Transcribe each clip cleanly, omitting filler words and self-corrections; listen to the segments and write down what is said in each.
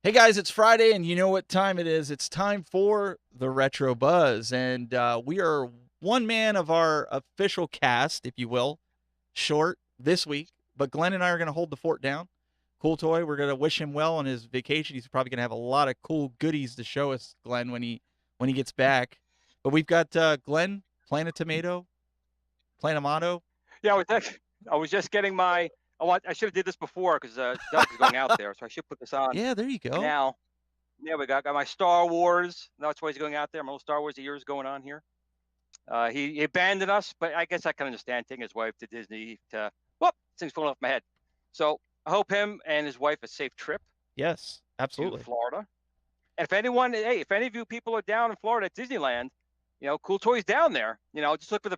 Hey guys, it's Friday, and you know what time it is. It's time for the Retro Buzz, and we are one man of our official cast, if you will, short this week. But Glenn and I are going to hold the fort down. Cool Toy, we're going to wish him well on his vacation. He's probably going to have a lot of cool goodies to show us, Glenn, when he gets back. But we've got Glenn, plant a tomato, plant a motto. Yeah, I was just getting my. I should have did this before because Doug is going out there, so I should put this on Yeah, there you go. now. Yeah, we got my Star Wars. That's why he's going out there. My little Star Wars years going on here. He abandoned us, but I guess I can understand taking his wife to Disney. Whoop, things falling off my head. So I hope him and his wife a safe trip Yes, absolutely. to Florida. And if anyone, hey, if any of you people are down in Florida at Disneyland, Cool Toy's down there. Just look for the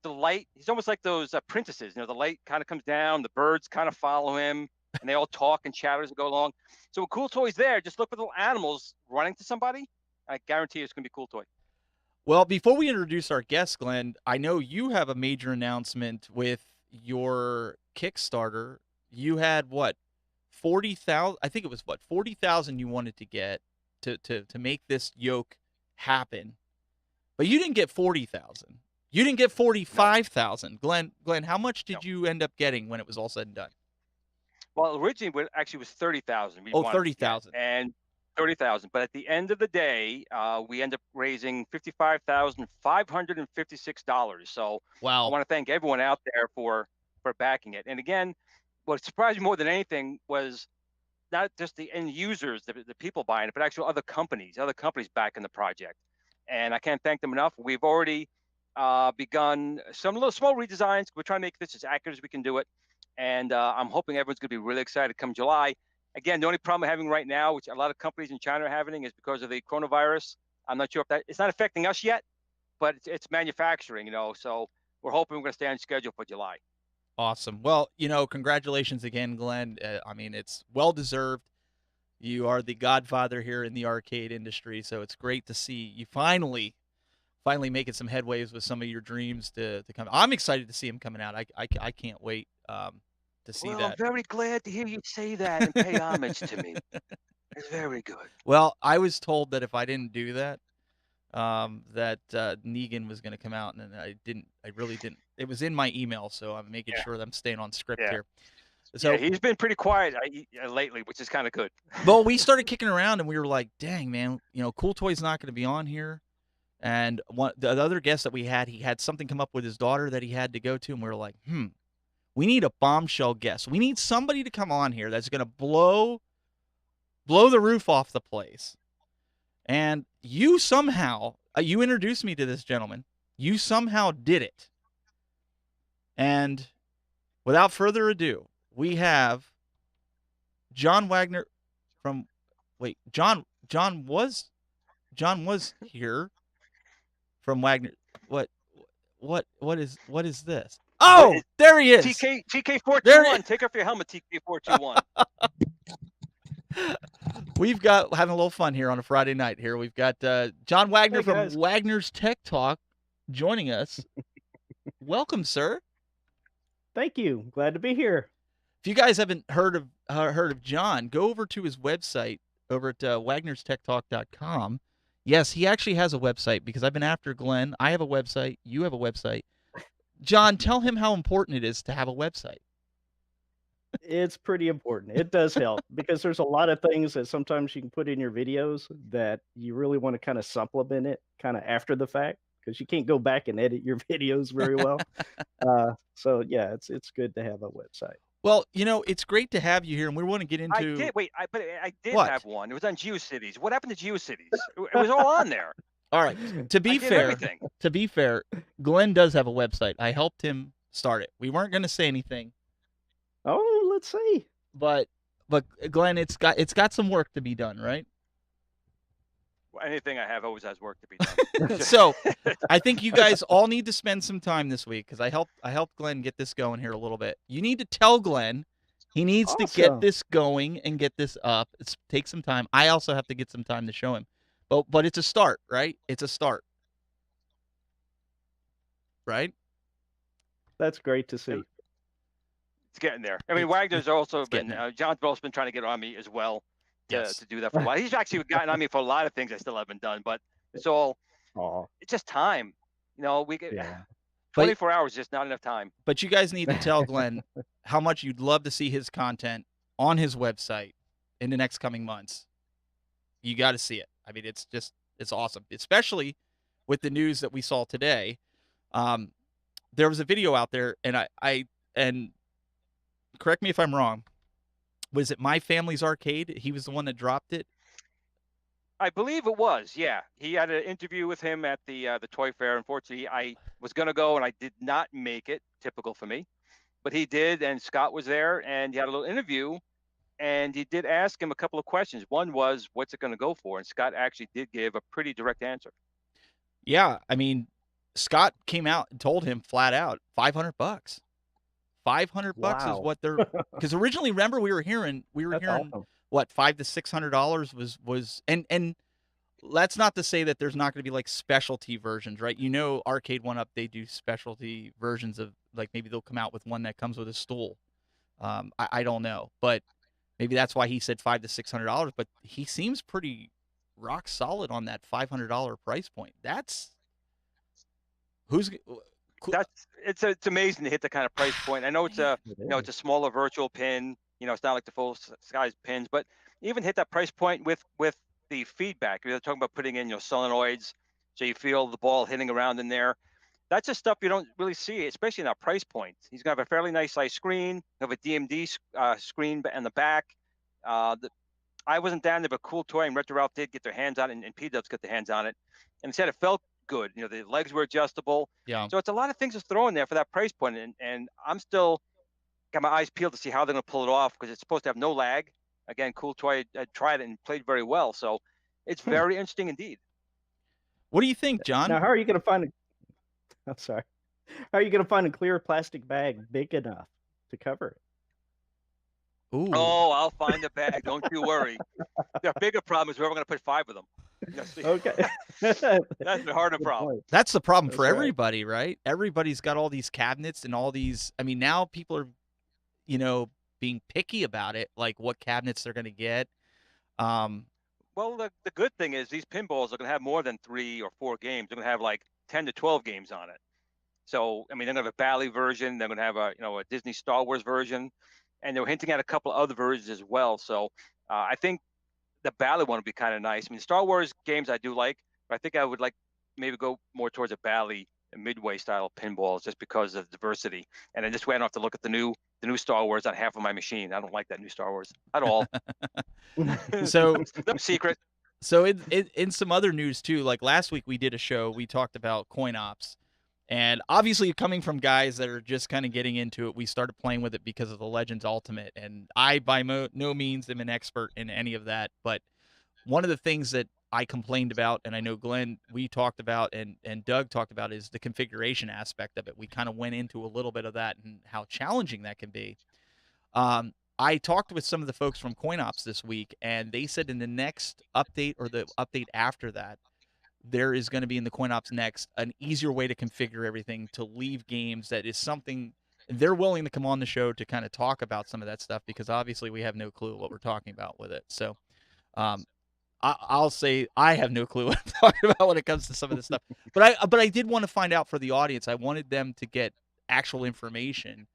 light. He's almost like those princesses. The light kind of comes down, the birds kind of follow him, and they all talk and chatter as they go along. So when Cool Toy's there, just look for the little animals running to somebody. I guarantee it's going to be Cool Toy. Well, before we introduce our guest, Glenn, I know you have a major announcement with your Kickstarter. You had what, 40,000? I think it was what, 40,000 you wanted to get to make this yoke happen, but you didn't get 40,000. You didn't get 45,000. Glenn, how much did you end up getting when it was all said and done? Well, originally, it was 30,000. Oh, 30,000. And 30,000. But at the end of the day, we end up raising $55,556. So wow. I want to thank everyone out there for backing it. And again, what surprised me more than anything was not just the end users, the people buying it, but actually other companies backing the project. And I can't thank them enough. We've already begun some little small redesigns. We're trying to make this as accurate as we can do it. And I'm hoping everyone's going to be really excited come July. Again, the only problem we're having right now, which a lot of companies in China are having, is because of the coronavirus. I'm not sure if it's not affecting us yet, but it's manufacturing, so we're hoping we're going to stay on schedule for July. Awesome. Well, congratulations again, Glenn. I mean, it's well-deserved. You are the godfather here in the arcade industry, so it's great to see you finally making some headways with some of your dreams to come. I'm excited to see him coming out. I can't wait to see that. I'm very glad to hear you say that and pay homage to me. It's very good. Well, I was told that if I didn't do that, that Negan was going to come out, and I really didn't. It was in my email, so I'm making sure that I'm staying on script here. So he's been pretty quiet lately, which is kind of good. Well, we started kicking around, and we were like, dang, man, Cool Toy's not going to be on here. And the other guest that we had, he had something come up with his daughter that he had to go to, and we were like, we need a bombshell guest. We need somebody to come on here that's going to blow the roof off the place. And you somehow, you introduced me to this gentleman. You somehow did it. And without further ado, we have John Wagner from, John was here from Wagner. What is this? Oh, there he is. TK421. Take off your helmet, TK421. We've got having a little fun here on a Friday night here. We've got John Wagner from Wagner's Tech Talk joining us. Welcome, sir. Thank you. Glad to be here. If you guys haven't heard of John, go over to his website over at wagnerstechtalk.com. Yes, he actually has a website because I've been after Glenn. I have a website. You have a website. John, tell him how important it is to have a website. It's pretty important. It does help because there's a lot of things that sometimes you can put in your videos that you really want to kind of supplement it kind of after the fact because you can't go back and edit your videos very well. So yeah, it's good to have a website. Well, it's great to have you here, and we want to get into. I did have one. It was on GeoCities. What happened to GeoCities? It was all on there. All right. To be fair, Glenn does have a website. I helped him start it. We weren't going to say anything. Oh, let's see. But Glenn, it's got some work to be done, right? Well, anything I have always has work to be done. So, I think you guys all need to spend some time this week because I helped Glenn get this going here a little bit. You need to tell Glenn he needs to get this going and get this up. Take some time. I also have to get some time to show him. But it's a start, right? It's a start. Right? That's great to see. It's getting there. I mean, Wagner's also been, John's also been trying to get on me as well. Yes. to do that for a while. He's actually gotten on me for a lot of things I still haven't done, but so Aw, it's just time. You know, we get yeah. 24 hours is just not enough time. But you guys need to tell Glenn how much you'd love to see his content on his website in the next coming months. You got to see it. I mean, it's awesome, especially with the news that we saw today. There was a video out there, and and correct me if I'm wrong. Was it My Family's Arcade? He was the one that dropped it. I believe it was. Yeah, he had an interview with him at the toy fair. Unfortunately, I was gonna go and I did not make it. Typical for me, but he did, and Scott was there, and he had a little interview, and he did ask him a couple of questions. One was, "What's it going to go for?" And Scott actually did give a pretty direct answer. Yeah, I mean, Scott came out and told him flat out, $500. $500 is Wow. what they're, because originally, remember, we were hearing That's awesome. what, $500 to $600 was, and that's not to say that there's not going to be like specialty versions, right? You know, Arcade One Up, they do specialty versions of, like, maybe they'll come out with one that comes with a stool. I don't know, but maybe that's why he said $500 to $600. But he seems pretty rock solid on that $500 price point. That's it's amazing to hit the kind of price point. I know it's a It it's a is. smaller virtual pin. You know, it's not like the full size pins, but even hit that price point with the feedback. You're talking about putting in solenoids, so you feel the ball hitting around in there. That's just stuff you don't really see, especially in that price point. He's gonna have a fairly nice size screen, have a DMD screen in the back. I wasn't down there, but Cool Toy and Retro Ralph did get their hands on it, and P-Dubs got their hands on it, and he said it felt good. You know, the legs were adjustable. Yeah. So it's a lot of things to throw in there for that price point, and I'm still got my eyes peeled to see how they're going to pull it off, because it's supposed to have no lag. Again, Cool Toy tried it and played very well, so it's very interesting indeed. What do you think, John? Now, how are you going to find a? I'm sorry. How are you going to find a clear plastic bag big enough to cover it? Ooh. Oh, I'll find the bag. Don't you worry. The bigger problem is where we're going to put 5 of them. Okay. That's the harder Good problem. point. That's the problem for That's right. everybody, right? Everybody's got all these cabinets and all these. I mean, now people are, being picky about it, like what cabinets they're going to get. Well, the good thing is these pinballs are going to have more than 3 or 4 games. They're going to have like 10 to 12 games on it. So, I mean, they're going to have a Bally version. They're going to have a Disney Star Wars version, and they were hinting at a couple other versions as well. So, I think the Bally one would be kind of nice. I mean, Star Wars games I do like, but I think I would like maybe go more towards a Bally, a midway style pinballs, just because of diversity. And then this way I don't have to look at the new Star Wars on half of my machine. I don't like that new Star Wars at all. So No secret. So in some other news too, like last week we did a show, we talked about coin ops. And obviously coming from guys that are just kind of getting into it, we started playing with it because of the Legends Ultimate. And I by no means am an expert in any of that, but one of the things that I complained about, and I know Glenn, we talked about, and Doug talked about, is the configuration aspect of it. We kind of went into a little bit of that and how challenging that can be. I talked with some of the folks from CoinOps this week, and they said in the next update or the update after that, there is going to be in the CoinOps Next an easier way to configure everything to leave games. That is something they're willing to come on the show to kind of talk about some of that stuff, because obviously we have no clue what we're talking about with it. So I'll say I have no clue what I'm talking about when it comes to some of this stuff. But I did want to find out for the audience. I wanted them to get actual information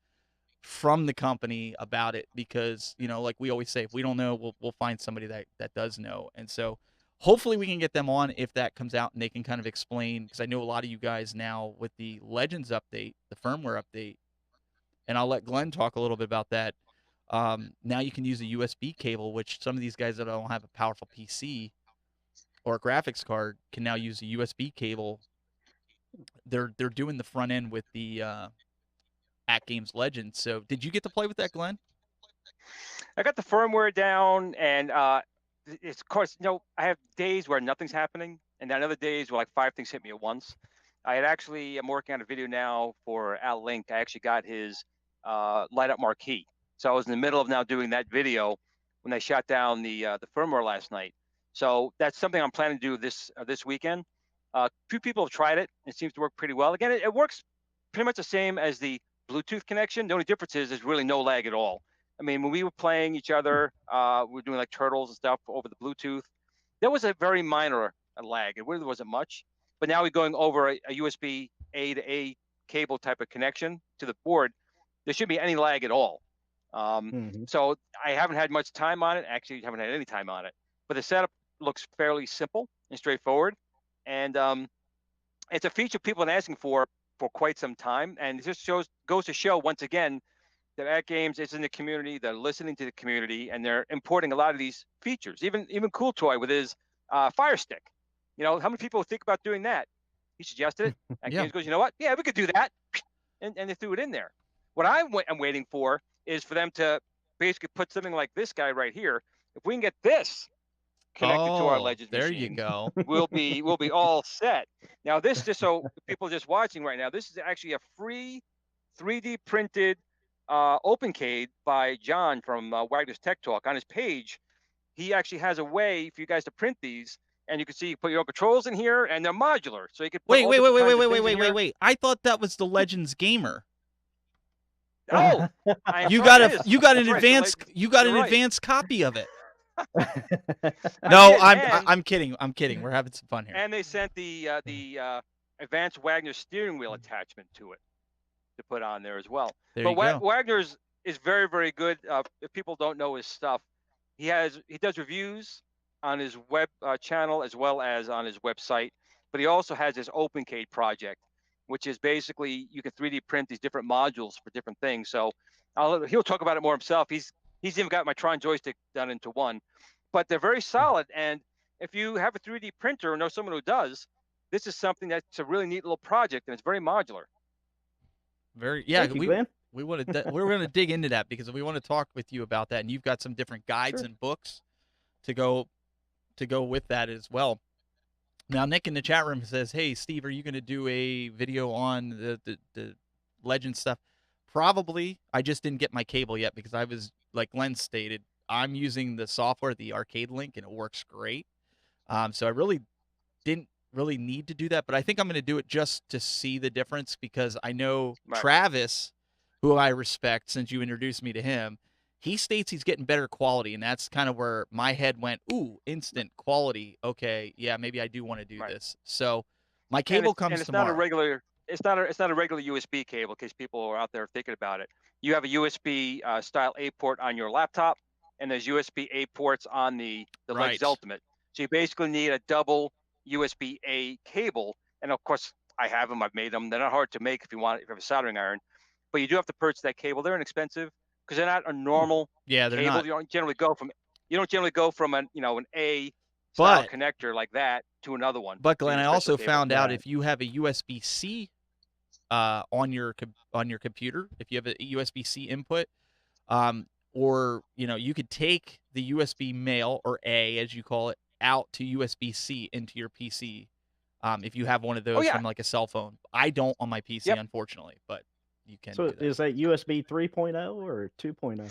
from the company about it, because like we always say, if we don't know, we'll find somebody that does know. And so hopefully we can get them on if that comes out, and they can kind of explain, because I know a lot of you guys now with the Legends update, the firmware update, and I'll let Glenn talk a little bit about that. Now you can use a USB cable, which some of these guys that don't have a powerful PC or a graphics card can now use a USB cable. They're doing the front end with the AtGames Legends. So did you get to play with that, Glenn? I got the firmware down, and it's, of course, I have days where nothing's happening, and then other days where like 5 things hit me at once. I'm working on a video now for Al Link. I actually got his light up marquee. So I was in the middle of now doing that video when they shot down the firmware last night. So that's something I'm planning to do this weekend. A few people have tried it. It seems to work pretty well. Again, it works pretty much the same as the Bluetooth connection. The only difference is there's really no lag at all. I mean, when we were playing each other, we were doing like turtles and stuff over the Bluetooth. There was a very minor lag. It really wasn't much. But now we're going over a USB A to A cable type of connection to the board. There shouldn't be any lag at all. So I haven't had much time on it. Actually, haven't had any time on it. But the setup looks fairly simple and straightforward. And it's a feature people have been asking for quite some time. And it just goes to show once again that AtGames is in the community. They're listening to the community, and they're importing a lot of these features. Even Cool Toy with his Fire Stick. You know, how many people think about doing that? He suggested it. AtGames goes, you know what? Yeah, we could do that, and they threw it in there. What I'm waiting for is for them to basically put something like this guy right here. If we can get this connected to our Legends there machine, you go. we'll be all set. Now, this, just so people just watching right now, this is actually a free 3D printed Opencade by John from Wagner's Tech Talk. On his page, he actually has a way for you guys to print these, and you can see you put your own controls in here, and they're modular, so you can put wait. I thought that was the Legends Gamer. Oh, you got an advanced copy of it. No, I'm kidding. We're having some fun here. And they sent the advanced Wagner steering wheel attachment to it to put on there as well. Wagner's is very, very good. If people don't know his stuff, he does reviews on his web channel as well as on his website. But he also has his Opencade project, which is basically you can 3D print these different modules for different things. So he'll talk about it more himself. He's even got my Tron joystick done into one. But they're very solid. And if you have a 3D printer or know someone who does, this is something that's a really neat little project, and it's very modular. We want to we're going to dig into that because we want to talk with you about that, and you've got some different guides and books to go with that as well. Now, Nick in the chat room says, "Hey, Steve, are you going to do a video on the Legend stuff?" Probably. I just didn't get my cable yet because I was, like Glen stated, I'm using the software, the Arcade Link, and it works great. So I really didn't need to do that, but I think I'm going to do it just to see the difference because I know Travis, who I respect since you introduced me to him, he states he's getting better quality, and that's kind of where my head went, ooh, instant quality. Okay, yeah, maybe I do want to do this. So my cable comes tomorrow. It's not a regular USB cable, in case people are out there thinking about it. You have a USB style A port on your laptop, and there's USB A ports on the Legends Ultimate. So you basically need a double USB A cable. And of course, I have them. I've made them. They're not hard to make if you have a soldering iron, but you do have to purchase that cable. They're inexpensive because they're not a normal they're cable. Not. You don't generally go from an A style connector like that to another one. But Glenn, I also found out if you have a USB-C on your computer, if you have a USB-C input, or you could take the USB male, or A as you call it, out to USB-C into your PC. If you have one of those from like a cell phone. I don't on my PC, unfortunately, but you can. So is that USB 3.0 or 2.0?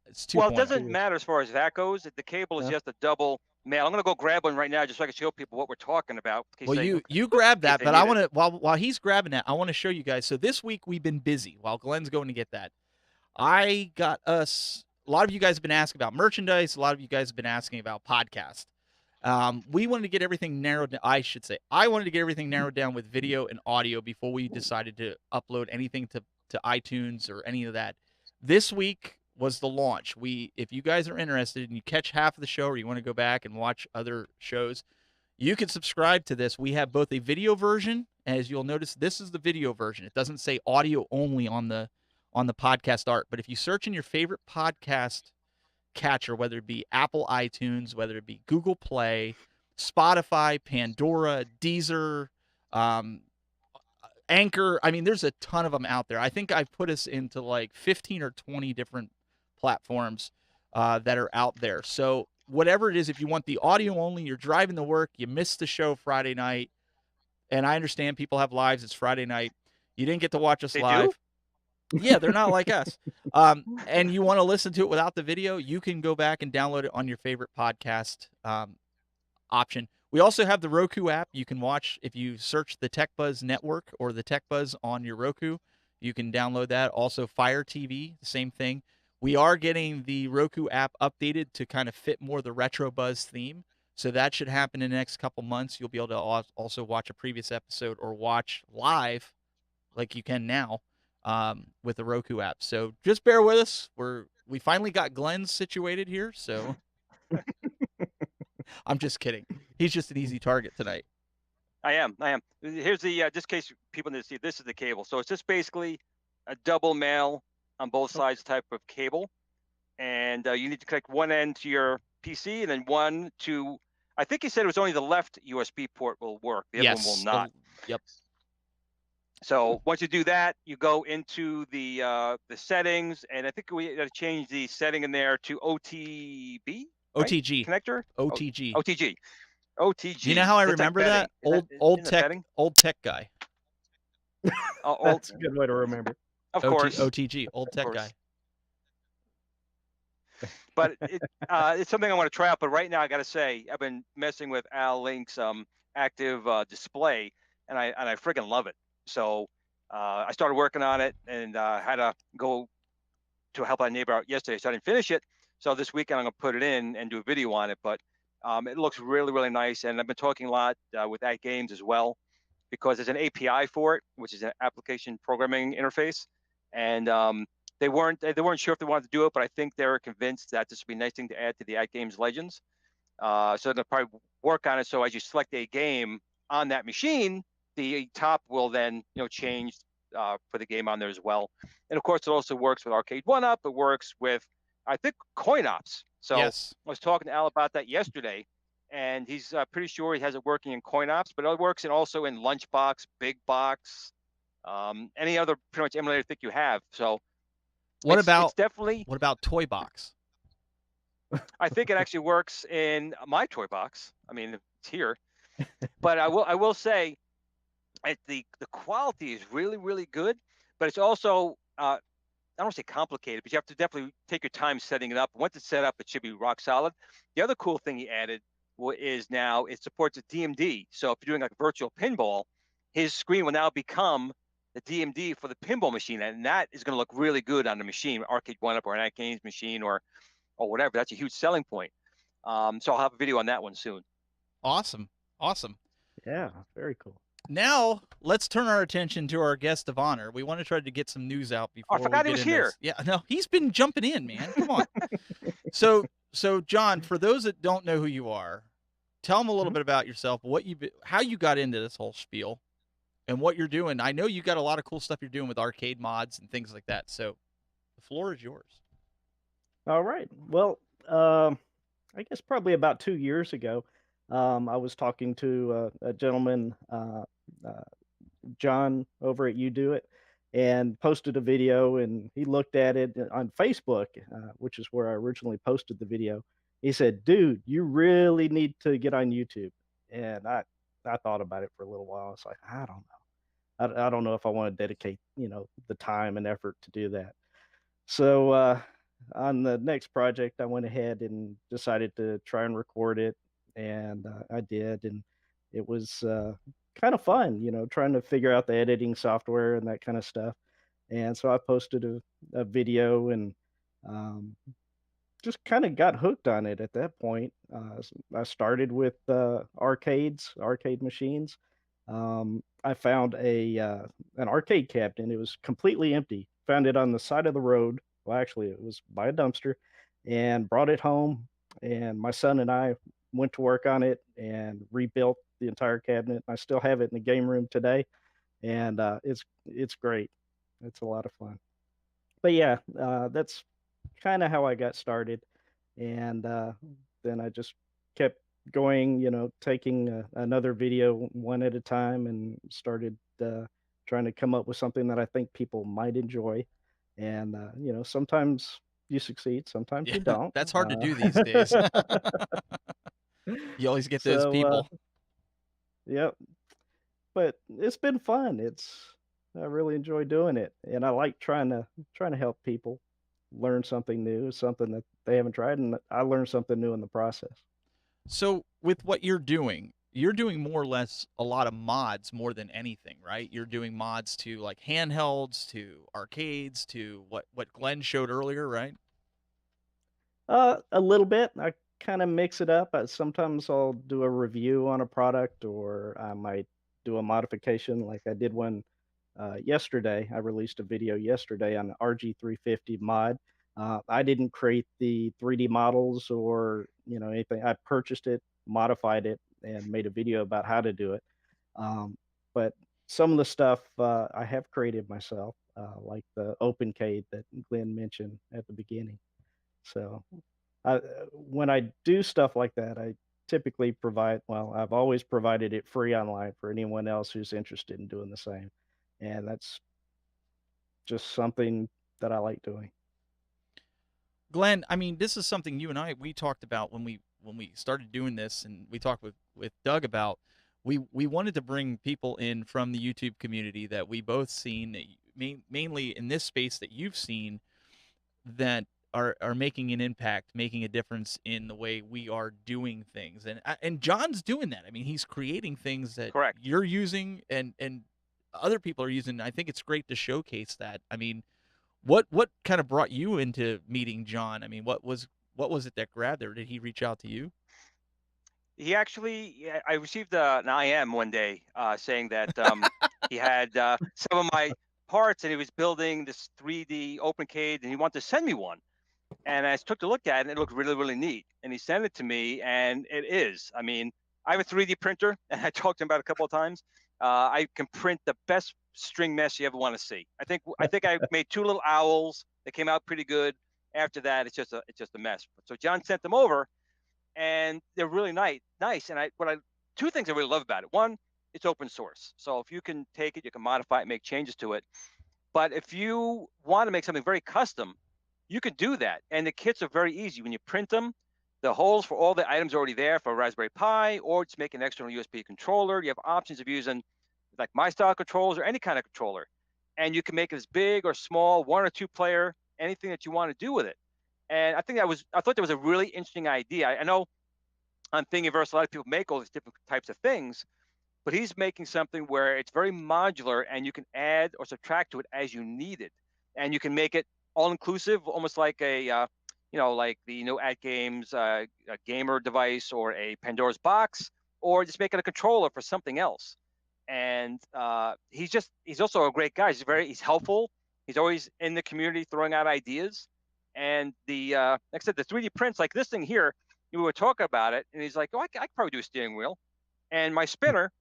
It's 2.0. Well, it doesn't matter as far as that goes. The cable is just a double male. I'm going to go grab one right now just so I can show people what we're talking about. Well, you grab that, but I want to while he's grabbing that, I want to show you guys. So this week we've been busy while Glenn's going to get that. I got us. A lot of you guys have been asking about merchandise. A lot of you guys have been asking about podcast. We wanted to get everything narrowed down. I wanted to get everything narrowed down with video and audio before we decided to upload anything to iTunes or any of that. This week was the launch. If you guys are interested and you catch half of the show or you want to go back and watch other shows, you can subscribe to this. We have both a video version, as you'll notice, this is the video version. It doesn't say audio only on the podcast art, but if you search in your favorite podcast catcher, whether it be Apple iTunes, whether it be Google Play, Spotify, Pandora, Deezer, Anchor, I mean, there's a ton of them out there. I think I've put us into like 15 or 20 different platforms that are out there. So whatever it is, if you want the audio only, you're driving to work, you missed the show Friday night, and I understand people have lives, it's Friday night, you didn't get to watch us live. Yeah, they're not like us. And you want to listen to it without the video, you can go back and download it on your favorite podcast option. We also have the Roku app. You can watch, if you search the Tech Buzz Network or the Tech Buzz on your Roku, you can download that. Also, Fire TV, the same thing. We are getting the Roku app updated to kind of fit more the retro buzz theme. So that should happen in the next couple months. You'll be able to also watch a previous episode or watch live like you can now with the Roku app. So just bear with us. We finally got Glen situated here. So I'm just kidding. He's just an easy target tonight. I am. Here's the, just in case people need to see, this is the cable. So it's just basically a double male on both sides type of cable. And you need to connect one end to your PC and then one to, I think he said it was only the left USB port will work. The other one will not. Yep. So once you do that, you go into the settings, and I think we got to change the setting in there to OTB? Right? OTG. Connector? OTG. OTG. OTG. You know how I remember that? Old tech guy. That's a good way to remember. Of course. OTG, old tech guy. But it's something I want to try out. But right now, I got to say, I've been messing with Al Link's active display, and I friggin' love it. So I started working on it, and had to go to help a neighbor out yesterday, so I didn't finish it. So this weekend, I'm going to put it in and do a video on it. But it looks really, really nice. And I've been talking a lot with AtGames as well, because there's an API for it, which is an application programming interface. And they weren't sure if they wanted to do it, but I think they were convinced that this would be a nice thing to add to the AtGames Legends. So they're going to probably work on it. So as you select a game on that machine, the top will then change for the game on there as well. And of course, it also works with Arcade 1-Up. It works with, I think, Coin Ops. So yes. I was talking to Al about that yesterday, and he's pretty sure he has it working in Coin Ops, but it works also in Lunchbox, Big Box, any other pretty much emulator I think you have. So what it's about Toy Box? I think it actually works in my Toy Box. I mean, it's here, but I will say, the quality is really, really good, but it's also I don't want to say complicated, but you have to definitely take your time setting it up. Once it's set up, it should be rock solid. The other cool thing he added is now it supports a DMD. So if you're doing like virtual pinball, his screen will now become the DMD for the pinball machine, and that is going to look really good on the machine, Arcade 1-Up or an AtGames machine or whatever. That's a huge selling point. So I'll have a video on that one soon. Awesome. Yeah, very cool. Now let's turn our attention to our guest of honor. We want to try to get some news out before I forgot he was here. Yeah, no, he's been jumping in, man. Come on. So John, for those that don't know who you are, tell them a little bit about yourself, how you got into this whole spiel, and what you're doing. I know you got a lot of cool stuff you're doing with arcade mods and things like that. So the floor is yours. All right. Well, I guess probably about 2 years ago, I was talking to a gentleman, John, over at You Do It, and posted a video, and he looked at it on Facebook, which is where I originally posted the video. He said, "Dude, you really need to get on YouTube." And I thought about it for a little while. I was like, I don't know. I don't know if I want to dedicate, the time and effort to do that. So on the next project, I went ahead and decided to try and record it, and I did, and it was kind of fun, trying to figure out the editing software and that kind of stuff. And so I posted a video, and just kind of got hooked on it at that point. I started with arcade machines. I found an arcade cabinet. It was completely empty. Found it on the side of the road. Well, actually, it was by a dumpster, and brought it home. And my son and I went to work on it and rebuilt the entire cabinet. I still have it in the game room today, and it's great. It's a lot of fun. But yeah, that's kind of how I got started, and then I just kept going, taking another video one at a time, and started trying to come up with something that I think people might enjoy. And sometimes you succeed, sometimes you don't. That's hard to do these days. You always get those people. Yep. But it's been fun. I really enjoy doing it, and I like trying to help people learn something new, something that they haven't tried, and I learn something new in the process. So with what you're doing more or less a lot of mods more than anything, right? You're doing mods to like handhelds, to arcades, to what Glen showed earlier, right? A little bit. I kind of mix it up. Sometimes I'll do a review on a product, or I might do a modification. Like I did one yesterday. I released a video yesterday on the RG350 mod. I didn't create the 3D models or anything. I purchased it, modified it, and made a video about how to do it. But some of the stuff I have created myself, like the Opencade that Glenn mentioned at the beginning. So when I do stuff like that, I typically provide, well, I've always provided it free online for anyone else who's interested in doing the same. And that's just something that I like doing. Glenn, I mean, this is something you and we talked about when we started doing this, and we talked with Doug about. We wanted to bring people in from the YouTube community that we both seen, mainly in this space that you've seen, that are making an impact, making a difference in the way we are doing things. And John's doing that. I mean, he's creating things that Correct. you're using and other people are using. I think it's great to showcase that. I mean, what kind of brought you into meeting John? I mean, what was it that grabbed there? Did he reach out to you? He actually, yeah, I received an IM one day saying that he had some of my parts and he was building this 3D Opencade and he wanted to send me one. And I took a look at it and it looked really, really neat. And he sent it to me and it is. I mean, I have a 3D printer and I talked to him about it a couple of times. I can print the best string mesh you ever want to see. I think I made 2 little owls that came out pretty good. After that, it's just a mess. So John sent them over and they're really nice. And two things I really love about it. One, it's open source. So if you can take it, you can modify it, make changes to it. But if you want to make something very custom, you can do that. And the kits are very easy. When you print them, the holes for all the items are already there for a Raspberry Pi, or just make an external USB controller. You have options of using like my style controls or any kind of controller. And you can make it as big or small, 1 or 2 player, anything that you want to do with it. And I thought that was a really interesting idea. I know on Thingiverse, a lot of people make all these different types of things, but he's making something where it's very modular and you can add or subtract to it as you need it. And you can make it all inclusive, almost like like the AtGames a gamer device or a Pandora's box, or just make it a controller for something else. And he's also a great guy. He's helpful. He's always in the community throwing out ideas. And like I said, the 3D prints like this thing here, we were talking about it, and he's like, "Oh, I could probably do a steering wheel." And my spinner,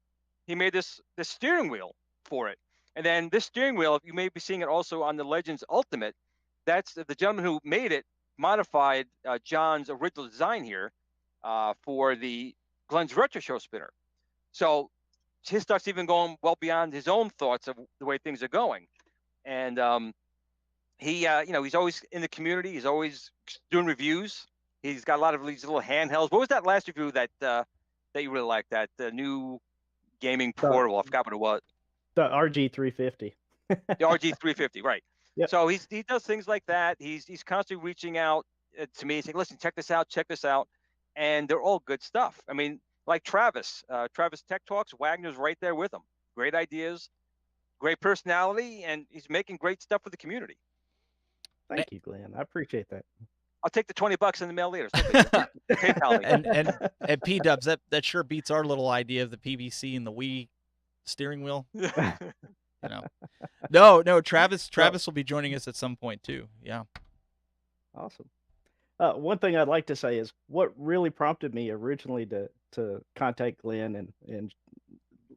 he made this steering wheel for it. And then this steering wheel, you may be seeing it also on the Legends Ultimate. That's the gentleman who made it, modified John's original design here for the Glen's Retro Show spinner. So his stuff's even going well beyond his own thoughts of the way things are going. And he's always in the community. He's always doing reviews. He's got a lot of these little handhelds. What was that last review that you really liked? That new gaming portable. I forgot what it was. The RG350. The RG350, right? Yep. So he does things like that. He's constantly reaching out to me, saying, "Listen, check this out," and they're all good stuff. I mean, like Travis Tech Talks, Wagner's right there with him. Great ideas, great personality, and he's making great stuff for the community. Thank you, Glenn. I appreciate that. I'll take the $20 in the mail later. and P-Dubs, that sure beats our little idea of the PVC and the Wii steering wheel. No, Travis will be joining us at some point too. Yeah. Awesome. One thing I'd like to say is what really prompted me originally to contact Glenn and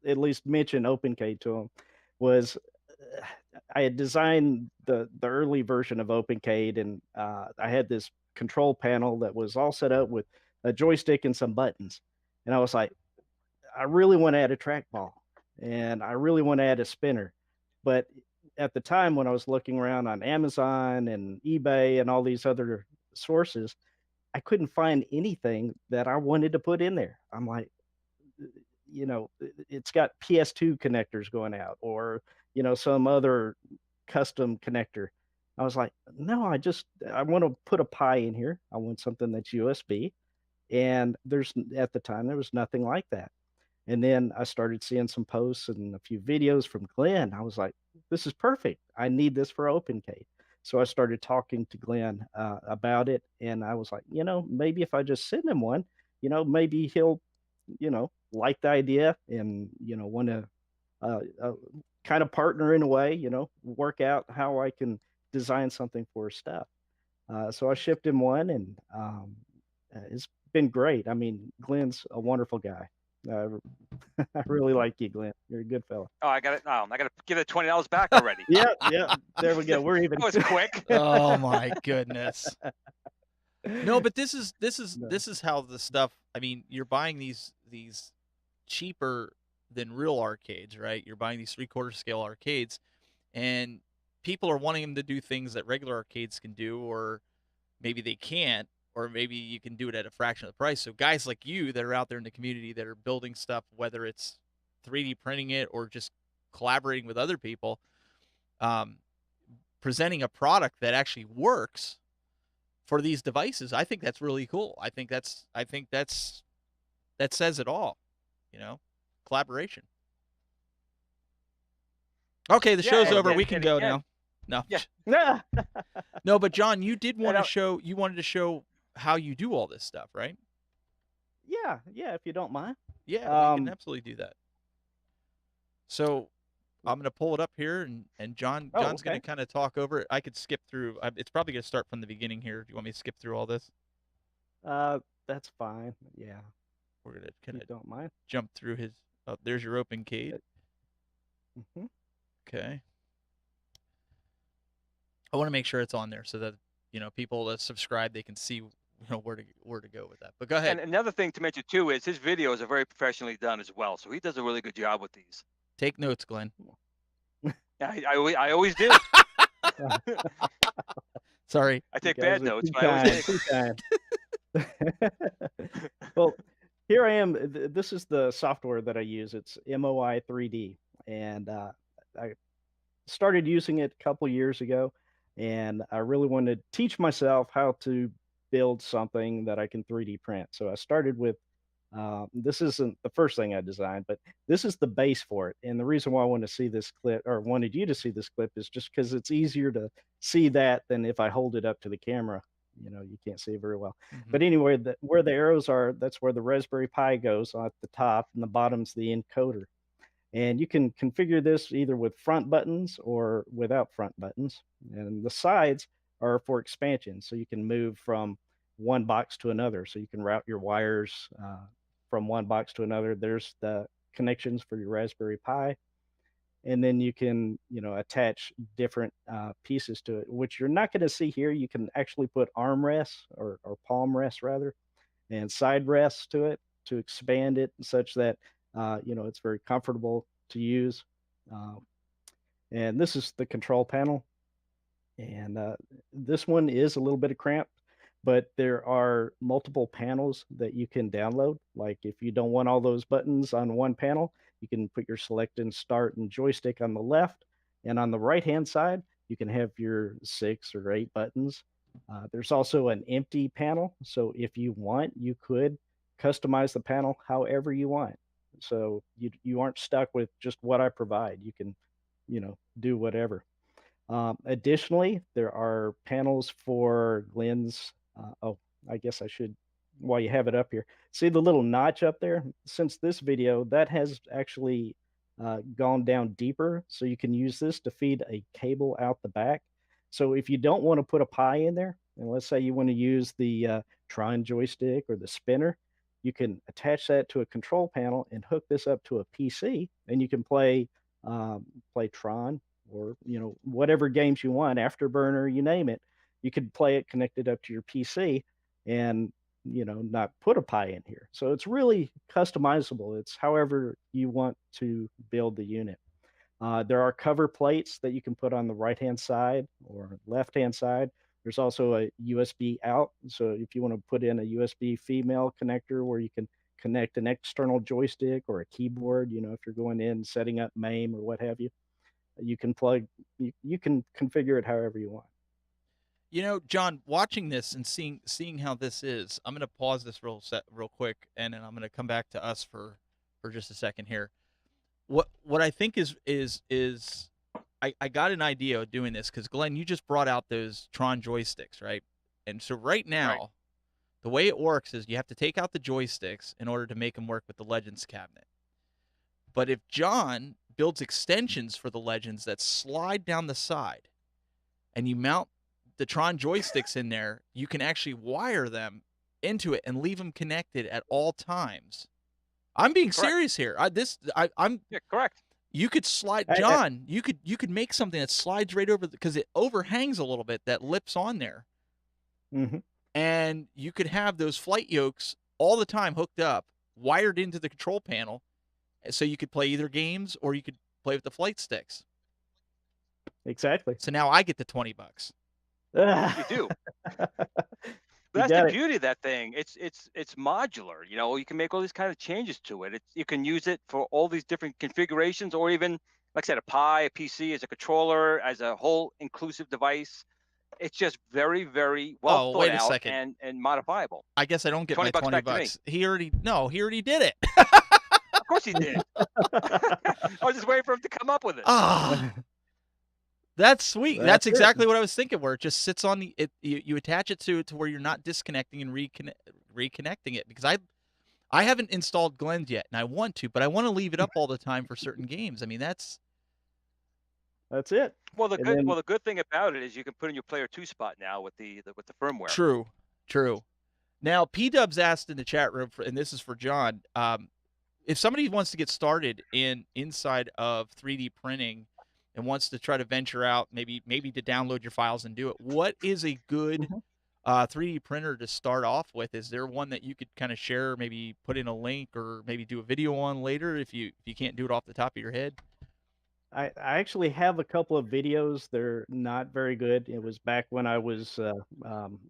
at least mention Opencade to him was I had designed the early version of Opencade, and I had this control panel that was all set up with a joystick and some buttons. And I was like, I really want to add a trackball, and I really want to add a spinner. But at the time when I was looking around on Amazon and eBay and all these other sources, I couldn't find anything that I wanted to put in there. I'm like, it's got PS2 connectors going out, or some other custom connector. I was like, no, I want to put a Pi in here. I want something that's USB. And at the time there was nothing like that. And then I started seeing some posts and a few videos from Glen. I was like, this is perfect. I need this for Opencade. So I started talking to Glen about it, and I was like, maybe if I just send him one, maybe he'll, like the idea and want to kind of partner in a way, work out how I can design something for his stuff. So I shipped him one, and it's been great. I mean, Glen's a wonderful guy. Uh, I really like you, Glen. You're a good fella. Oh, I got it. I got to give it $20 back already. Yeah. There we go. We're even. That was quick. Oh my goodness. No, but this is how the stuff. I mean, you're buying these cheaper than real arcades, right? You're buying these 3/4 scale arcades, and people are wanting them to do things that regular arcades can do, or maybe they can't, or maybe you can do it at a fraction of the price. So guys like you that are out there in the community that are building stuff, whether it's 3D printing it or just collaborating with other people, presenting a product that actually works for these devices, I think that's really cool. I think that says it all, collaboration. Okay, the show's over. We can go now. No. Yeah. No, but John, you did want to show. You wanted to show how you do all this stuff, right? Yeah. If you don't mind. Yeah, we can absolutely do that. So I'm going to pull it up here, and John's going to kind of talk over it. I could skip through. It's probably going to start from the beginning here. Do you want me to skip through all this? That's fine. Yeah. We're going to kind of don't mind. Jump through his. Oh, there's your Opencade. Mm-hmm. Okay. I want to make sure it's on there so that people that subscribe, they can see where to go with that. But go ahead. And another thing to mention too is his videos are very professionally done as well. So he does a really good job with these. Take notes, Glen. I always do. Sorry. I take bad notes, but I always do. Well, here I am. This is the software that I use. It's MOI 3D, and I started using it a couple years ago, and I really wanted to teach myself how to build something that I can 3D print. So I started with this isn't the first thing I designed, but this is the base for it. And the reason why I wanted to see this clip, or wanted you to see this clip, is just because it's easier to see that than if I hold it up to the camera. You can't see it very well. Mm-hmm. But anyway, where the arrows are, that's where the Raspberry Pi goes at the top, and the bottom's the encoder. And you can configure this either with front buttons or without front buttons. And the sides are for expansion, so you can move from one box to another. So you can route your wires from one box to another. There's the connections for your Raspberry Pi. And then you can, attach different pieces to it, which you're not going to see here. You can actually put arm rests or palm rests rather, and side rests to it to expand it such that it's very comfortable to use. And this is the control panel. And this one is a little bit of cramped, but there are multiple panels that you can download. Like if you don't want all those buttons on one panel, you can put your select and start and joystick on the left. And on the right-hand side, you can have your 6 or 8 buttons. There's also an empty panel. So if you want, you could customize the panel however you want. So you aren't stuck with just what I provide. You can, do whatever. Additionally, there are panels for Glen's. I guess I should, while you have it up here, see the little notch up there? Since this video, that has actually gone down deeper. So you can use this to feed a cable out the back. So if you don't want to put a Pi in there, and let's say you want to use the Tron joystick or the spinner, you can attach that to a control panel and hook this up to a PC, and you can play Tron or whatever games you want, Afterburner, you name it. You could play it connected up to your PC, and not put a Pi in here. So it's really customizable. It's however you want to build the unit. There are cover plates that you can put on the right-hand side or left-hand side. There's also a USB out. So if you want to put in a USB female connector where you can connect an external joystick or a keyboard, if you're going in setting up MAME or what have you, you can you can configure it however you want. John, watching this and seeing how this is, I'm going to pause this real quick, and then I'm going to come back to us for just a second here. What I think is I got an idea of doing this because Glenn, you just brought out those Tron joysticks, right? And so right now, the way it works is you have to take out the joysticks in order to make them work with the Legends cabinet. But if John builds extensions for the Legends that slide down the side, and you mount the Tron joysticks in there, you can actually wire them into it and leave them connected at all times. I'm being serious here. I'm Yeah, correct. You could slide, John. You could make something that slides right over because it overhangs a little bit. That lips on there, and you could have those flight yokes all the time hooked up, wired into the control panel, so you could play either games or you could play with the flight sticks. Exactly. So now I get the $20. You do. But that's the beauty of that thing. It's modular. You know, you can make all these kind of changes to it. You can use it for all these different configurations, or even, like I said, a Pi, a PC as a controller, as a whole inclusive device. It's just very, very well thought out and modifiable. I guess I don't get my $20. He already did it. Of course he did. I was just waiting for him to come up with it. That's sweet. That's exactly what I was thinking. Where it just sits on the you attach it to where you're not disconnecting and reconnecting it, because I haven't installed Glen's yet, and I want to, but I want to leave it up all the time for certain games. I mean, that's it. Well, the good thing about it is you can put in your player 2 spot now with the firmware. True. Now, P-Dubs asked in the chat room, and this is for John, if somebody wants to get started inside of 3D printing and wants to try to venture out, maybe to download your files and do it, what is a good 3D printer to start off with? Is there one that you could kind of share, maybe put in a link, or maybe do a video on later if you can't do it off the top of your head? I actually have a couple of videos. They're not very good. It was back when I was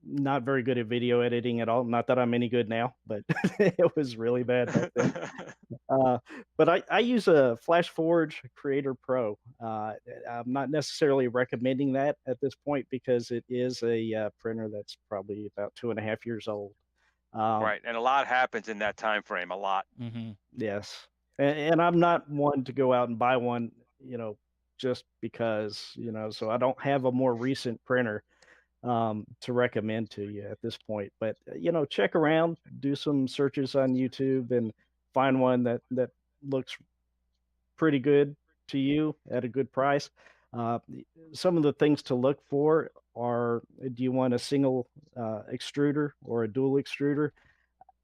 not very good at video editing at all. Not that I'm any good now, but it was really bad back then. But I use a FlashForge Creator Pro. I'm not necessarily recommending that at this point because it is a printer that's probably about 2.5 years old. Right, and a lot happens in that time frame. A lot. Yes, and I'm not one to go out and buy one, just because, so I don't have a more recent printer to recommend to you at this point. But, check around, do some searches on YouTube and find one that looks pretty good to you at a good price. Some of the things to look for are, do you want a single extruder or a dual extruder?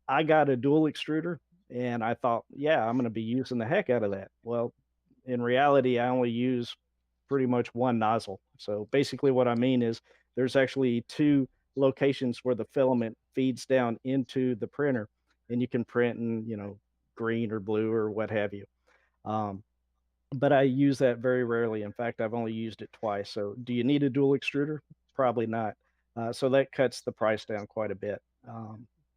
I got a dual extruder and I thought, yeah, I'm going to be using the heck out of that. Well, in reality, I only use pretty much one nozzle. So basically what I mean is there's actually 2 locations where the filament feeds down into the printer, and you can print in, green or blue or what have you. But I use that very rarely. In fact, I've only used it twice. So do you need a dual extruder? Probably not. So that cuts the price down quite a bit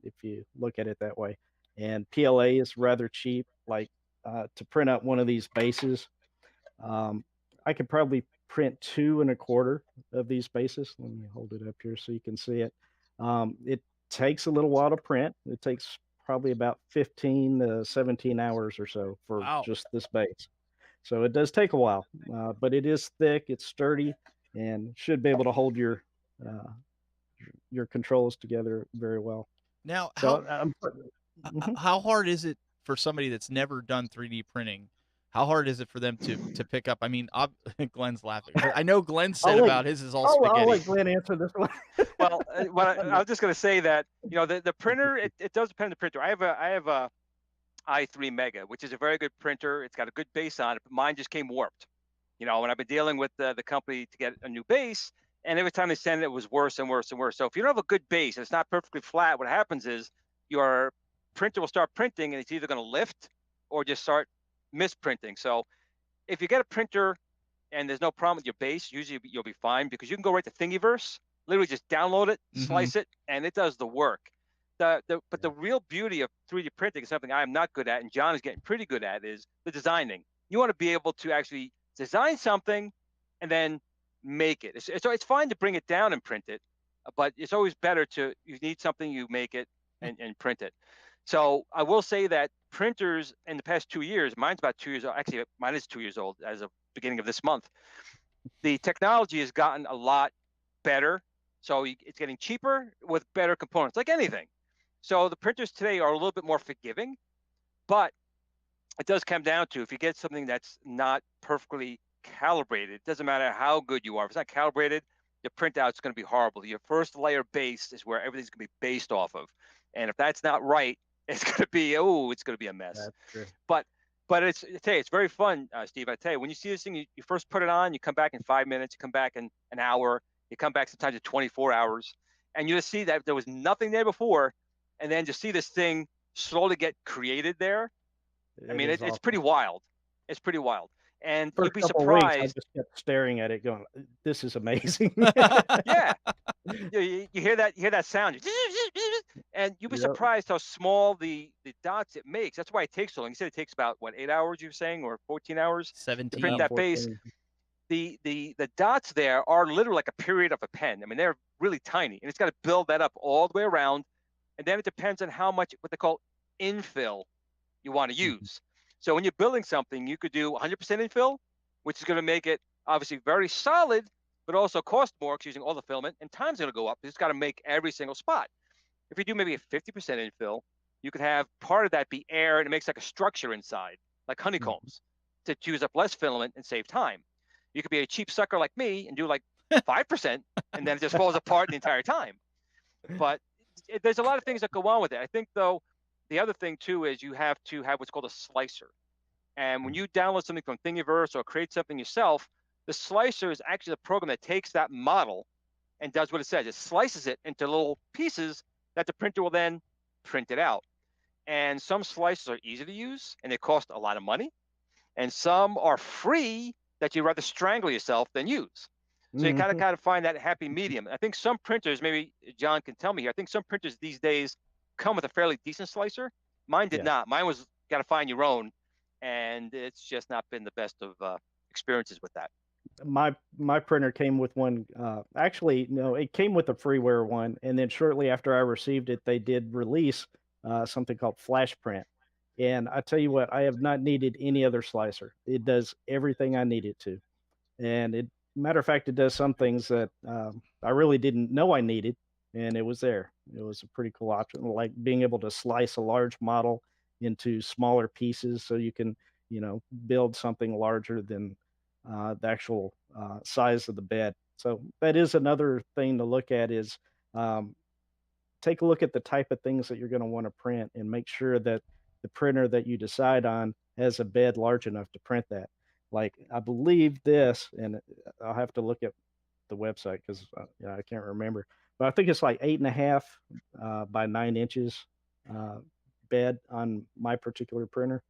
if you look at it that way. And PLA is rather cheap. Like to print out one of these bases, I could probably print 2 1/4 of these bases. Let me hold it up here so you can see it. It takes a little while to print. It takes probably about 15 to 17 hours or so for just this base. So it does take a while, but it is thick, it's sturdy, and should be able to hold your controls together very well. Now, how hard is it for somebody that's never done 3D printing? How hard is it for them to pick up? I mean, Glen's laughing. I know Glen said about his is all spaghetti. I'll let Glen answer this one. Well, I was just going to say that the printer, it does depend on the printer. I have a i3 Mega, which is a very good printer. It's got a good base on it, but mine just came warped. And I've been dealing with the company to get a new base, and every time they send it was worse and worse and worse. So if you don't have a good base and it's not perfectly flat, what happens is your printer will start printing, and it's either going to lift or just start misprinting. So if you get a printer and there's no problem with your base, usually you'll be fine, because you can go right to Thingiverse, literally just download it, slice it, and it does the work. But the real beauty of 3D printing is something I'm not good at, and John is getting pretty good at, is the designing. You want to be able to actually design something and then make it. It's fine to bring it down and print it, but it's always better you need something, you make it and print it. So I will say that printers in the past 2 years, mine's about 2 years old. Actually, mine is 2 years old as of beginning of this month. The technology has gotten a lot better, so it's getting cheaper with better components, like anything. So the printers today are a little bit more forgiving, but it does come down to if you get something that's not perfectly calibrated, it doesn't matter how good you are. If it's not calibrated, the printout's going to be horrible. Your first layer base is where everything's going to be based off of, and if that's not right, it's going to be it's going to be a mess. That's true. But it's very fun, Steve. I tell you, when you see this thing, you first put it on, you come back in 5 minutes, you come back in an hour, you come back sometimes in 24 hours, and you just see that there was nothing there before, and then just see this thing slowly get created there. I mean, it's awesome. pretty wild. It's pretty wild, and For you'd a be couple of weeks, I surprised. just kept staring at it, going, "This is amazing." Yeah, you hear that sound, and you'd be Yep. surprised how small the dots it makes. That's why it takes so long. You said it takes about what, 8 hours, you were saying, or 14 hours to print 17. that base. 14. The dots there are literally like a period of a pen. I mean, they're really tiny, and it's got to build that up all the way around, and then it depends on how much what they call infill you want to use. So when you're building something, you could do 100% infill, which is going to make it obviously very solid, but also cost more because using all the filament, and time's going to go up. It's got to make every single spot. If you do maybe a 50% infill, you could have part of that be air, and it makes like a structure inside, like honeycombs, to use up less filament and save time. You could be a cheap sucker like me and do like 5%, and then it just falls apart the entire time. But there's a lot of things that go on with it. I think, though, the other thing, too, is you have to have what's called a slicer. And when you download something from Thingiverse or create something yourself, the slicer is actually the program that takes that model and does what it says. It slices it into little pieces that the printer will then print it out. And some slicers are easy to use, and they cost a lot of money. And some are free that you'd rather strangle yourself than use. So you kind of find that happy medium. I think some printers, maybe John can tell me here, I think some printers these days come with a fairly decent slicer. Mine did not. Mine was got to find your own, and it's just not been the best of experiences with that. My printer came with one. Actually, no, it came with a freeware one, and then shortly after I received it, they did release something called Flash Print. And I tell you what, I have not needed any other slicer. It does everything I need it to, and matter of fact, it does some things that I really didn't know I needed, and it was there. It was a pretty cool option, like being able to slice a large model into smaller pieces, so you can, build something larger than the actual size of the bed. So that is another thing to look at is um, take a look at the type of things that you're going to want to print and make sure that the printer that you decide on has a bed large enough to print that. Like I believe this, and I'll have to look at the website because I can't remember, but I think it's like 8.5 by 9 inches bed on my particular printer.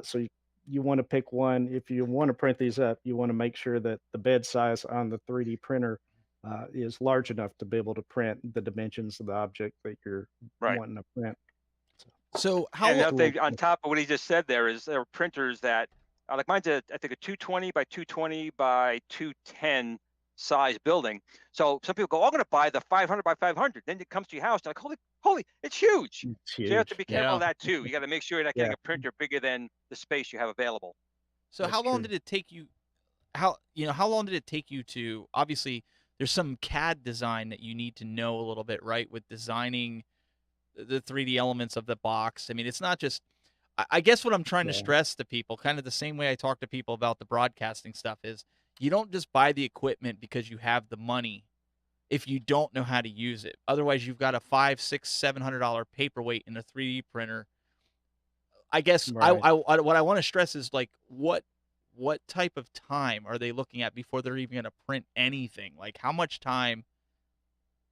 So you want to pick one. If you want to print these up, you want to make sure that the bed size on the 3D printer is large enough to be able to print the dimensions of the object that you're wanting to print. So how and another thing on top of what he just said there is there are printers that like mine's I think a 220 by 220 by 210 size building. So some people go, I'm going to buy the 500 by 500. Then it comes to your house, and like, holy, it's huge. It's huge. So you have to be careful of that too. You got to make sure you're not getting a printer bigger than the space you have available. So how long did it take you? How long did it take you to? Obviously, there's some CAD design that you need to know a little bit, right? With designing the 3D elements of the box. I mean, it's not just. I guess what I'm trying to stress to people, kind of the same way I talk to people about the broadcasting stuff, is you don't just buy the equipment because you have the money if you don't know how to use it. Otherwise, you've got a $500, $600, $700 paperweight in a 3D printer. I guess what I want to stress is like what type of time are they looking at before they're even going to print anything? Like how much time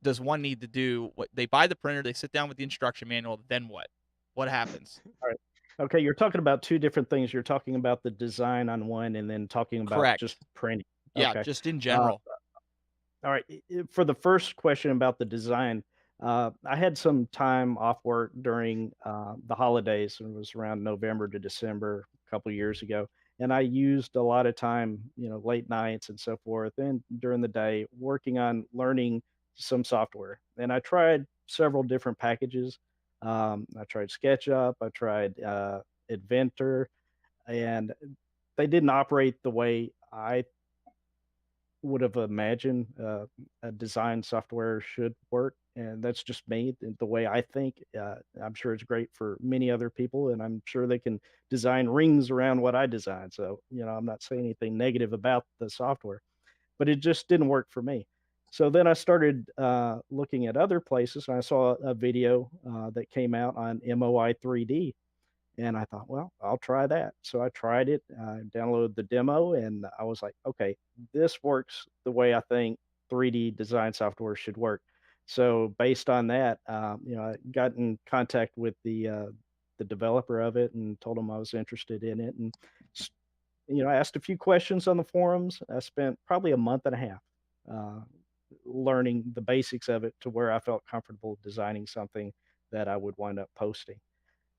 does one need to do? What they buy the printer, they sit down with the instruction manual, then what? What happens? All right. Okay, you're talking about two different things. You're talking about the design on one and then talking about just printing. Yeah, okay. just in general. All right. For the first question about the design, I had some time off work during the holidays. It was around November to December a couple years ago. And I used a lot of time, late nights and so forth, and during the day working on learning some software. And I tried several different packages. I tried SketchUp, I tried Inventor, and they didn't operate the way I would have imagined a design software should work, and that's just me, the way I think. I'm sure it's great for many other people, and I'm sure they can design rings around what I design. So, I'm not saying anything negative about the software, but it just didn't work for me. So then I started looking at other places, and I saw a video that came out on MOI 3D, and I thought, well, I'll try that. So I tried it, downloaded the demo, and I was like, okay, this works the way I think 3D design software should work. So based on that, I got in contact with the developer of it and told him I was interested in it, and s- I asked a few questions on the forums. I spent probably a month and a half uh, learning the basics of it to where I felt comfortable designing something that I would wind up posting.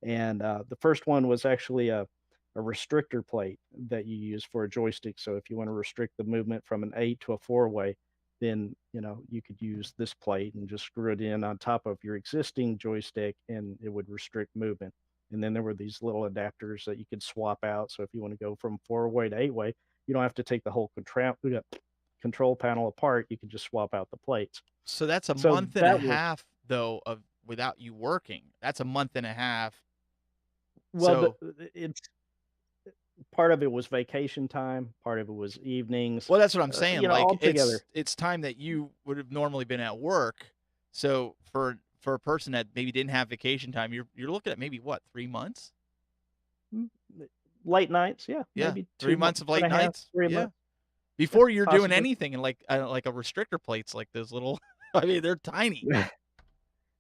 And the first one was actually a restrictor plate that you use for a joystick. So if you want to restrict the movement from an 8 to a 4-way, then you could use this plate and just screw it in on top of your existing joystick, and it would restrict movement. And then there were these little adapters that you could swap out. So if you want to go from 4-way to 8-way, you don't have to take the whole control panel apart. You can just swap out the plates. So that's a So month and a that was half though of without you working. That's a month and a half. well, So it's part of it was vacation time, part of it was evenings, well, that's what I'm saying. Like all together. it's time that you would have normally been at work. So for a person that maybe didn't have vacation time, you're looking at maybe what, 3 months? Mm, late nights, yeah, Yeah, maybe 3 2 months of and late a half, nights. 3 Yeah, months, yeah, before you're doing possibly. anything, and like a restrictor plates, like those little. I mean, they're tiny.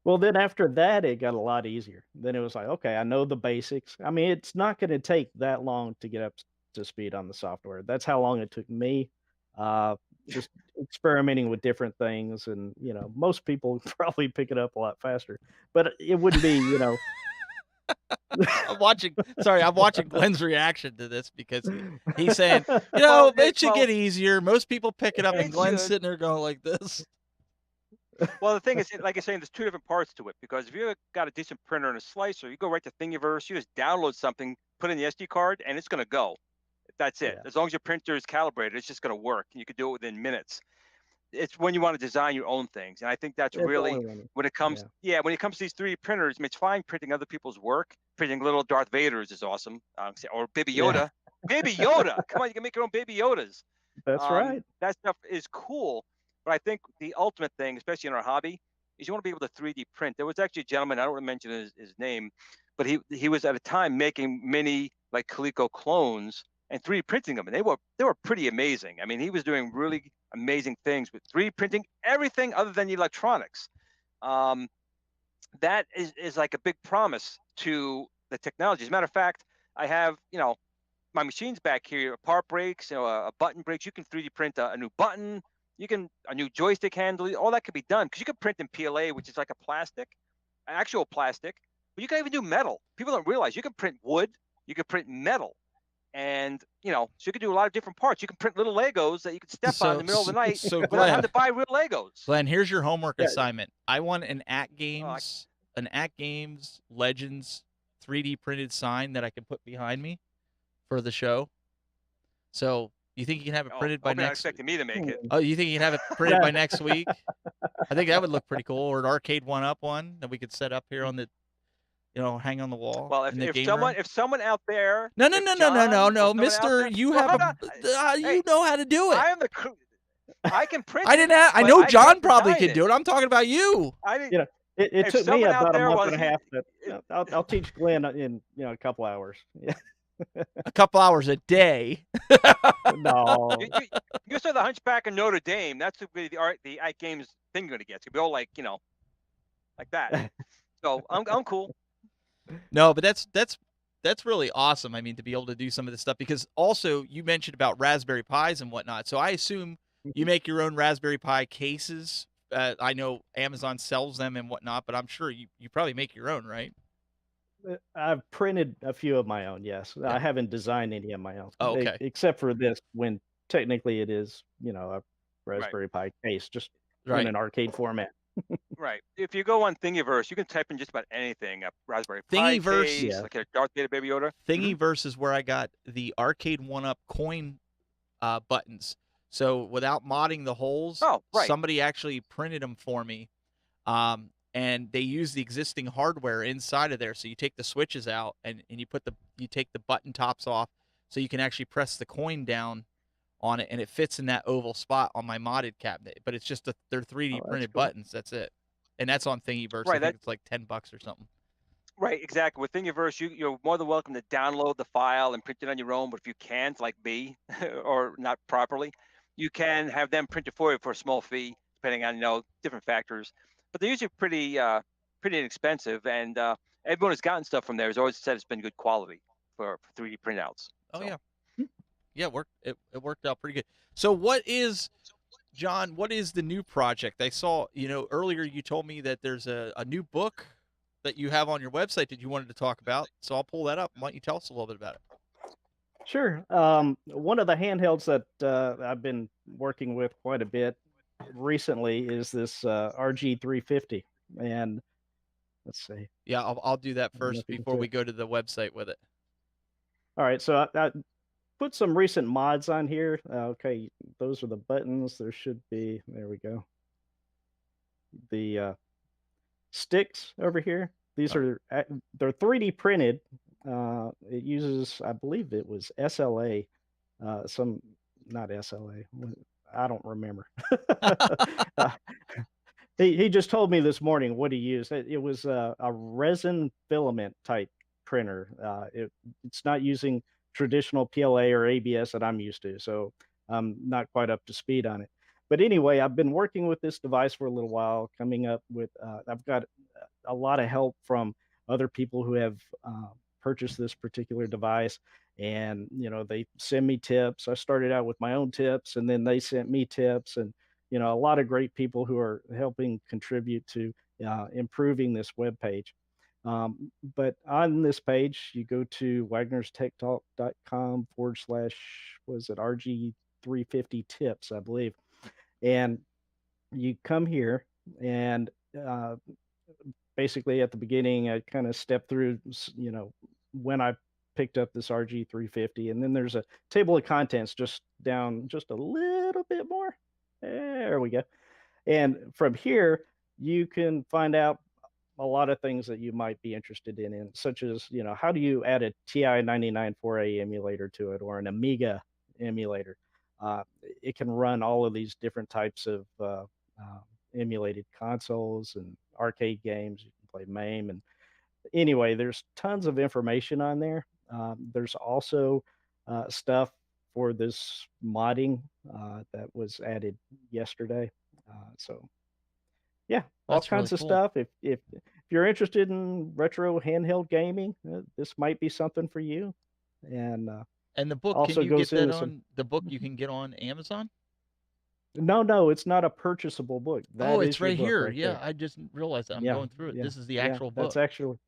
Well, then after that, it got a lot easier. Then it was like, okay, I know the basics. I mean, it's not gonna take that long to get up to speed on the software. That's how long it took me, uh, just experimenting with different things, and, most people probably pick it up a lot faster, but it wouldn't be, I'm watching Glen's reaction to this because he's saying, Well, it should get easier. Most people pick it up, and it Glen's should. sitting there going like this. Well, the thing is, like you're saying, there's two different parts to it, because if you got a decent printer and a slicer, you go right to Thingiverse, you just download something, put in the SD card, and it's going to go. That's it. Yeah. As long as your printer is calibrated, it's just going to work. You can do it within minutes. It's when you want to design your own things, and I think that's It's really only one. when it comes. Yeah. Yeah, when it comes to these 3D printers, I mean, it's fine printing other people's work. Printing little Darth Vaders is awesome, or Baby Yeah. Yoda. Baby Yoda, come on, you can make your own Baby Yodas. That's right. That stuff is cool, but I think the ultimate thing, especially in our hobby, is you want to be able to 3D print. There was actually a gentleman, I don't want to mention his name, but he was at a time making mini like Coleco clones and 3D printing them, and they were pretty amazing. I mean, he was doing really amazing things with 3D printing everything other than the electronics. That is like a big promise to the technology. As a matter of fact, I have my machines back here, part breaks, a button breaks. You can 3D print a new button. A new joystick handle. All that could be done because you can print in PLA, which is like a plastic, actual plastic. But you can even do metal. People don't realize you can print wood. You can print metal. And, so you can do a lot of different parts. You can print little Legos that you can step on in the middle of the night So without Glenn, having to buy real Legos. Glenn, here's your homework Yeah. assignment. I want an AtGames Legends 3D printed sign that I can put behind me for the show. So you think you can have it printed by You're not next? expecting me to make it. Oh, you think you can have it printed by next week? I think that would look pretty cool, or an arcade one-up one that we could set up here on the, hang on the wall. Well, in the if game someone room. if someone out there, No, Mister, you Well, have you know how to do it. I am the I can print. I didn't. I but know I John can't probably design could do it. I'm talking about you. I didn't. It If took me someone out about a there month was- and a half, but I'll teach Glenn in a couple hours. Yeah. A couple hours a day. No. You saw the Hunchback of Notre Dame. That's the AtGames thing you're gonna get. It's gonna be all like like that. So I'm cool. No, but that's really awesome. I mean, to be able to do some of this stuff, because also you mentioned about Raspberry Pis and whatnot. So I assume you make your own Raspberry Pi cases. I know Amazon sells them and whatnot, but I'm sure you probably make your own, right? I've printed a few of my own, yes. Yeah. I haven't designed any of my own. Oh, okay. Except for this, when technically it is, a Raspberry Pi case, just in an arcade format. Right. If you go on Thingiverse, you can type in just about anything. A Raspberry Pi Thingiverse, case, like a Darth Vader Baby Yoda. Thingiverse is where I got the arcade one-up coin buttons. So without modding the holes, Oh, right. somebody actually printed them for me. And they use the existing hardware inside of there. So you take the switches out and you take the button tops off so you can actually press the coin down on it, and it fits in that oval spot on my modded cabinet. But it's just they're 3D printed cool. buttons. That's it. And that's on Thingiverse. Right, I think it's like $10 or something. Right, exactly. With Thingiverse, you're more than welcome to download the file and print it on your own. But if you can't, like me, or not properly, you can have them print it for you for a small fee, depending on different factors. But they're usually pretty inexpensive, and everyone who's gotten stuff from there has always said it's been good quality for 3D printouts. Oh yeah, yeah, it worked out pretty good. So John, what is the new project? I saw, earlier you told me that there's a new book that you have on your website that you wanted to talk about. So I'll pull that up. Why don't you tell us a little bit about it? Sure. One of the handhelds that I've been working with quite a bit recently is this RG350. And let's see. Yeah, I'll do that first before we go to the website with it. All right. So I put some recent mods on here. Okay, those are the buttons. There we go. The sticks over here. These are they're 3D printed. It uses, I believe it was SLA, not SLA. I don't remember. He just told me this morning what he used. It was a resin filament type printer. It's not using traditional PLA or ABS that I'm used to, so I'm not quite up to speed on it. But anyway, I've been working with this device for a little while, coming up with, I've got a lot of help from other people who have purchased this particular device. And, they send me tips. I started out with my own tips, and then they sent me tips, and, a lot of great people who are helping contribute to improving this web page. But on this page, you go to wagnerstechtalk.com / was it RG350 tips, I believe. And you come here, and basically at the beginning, I kind of step through, when I picked up this RG350, and then there's a table of contents just down just a little bit more. There we go. And from here, you can find out a lot of things that you might be interested in, such as, how do you add a TI 99 4A emulator to it, or an Amiga emulator? It can run all of these different types of emulated consoles and arcade games. You can play MAME. And anyway, there's tons of information on there. There's also stuff for this modding that was added yesterday. So yeah, all kinds of stuff. If you're interested in retro handheld gaming, this might be something for you. And the book, also can you goes get that into on the book? You can get on Amazon. No, it's not a purchasable book. Oh, it's right here. Right yeah, there. I just realized that. I'm going through it. Yeah, This is the actual book. That's actually,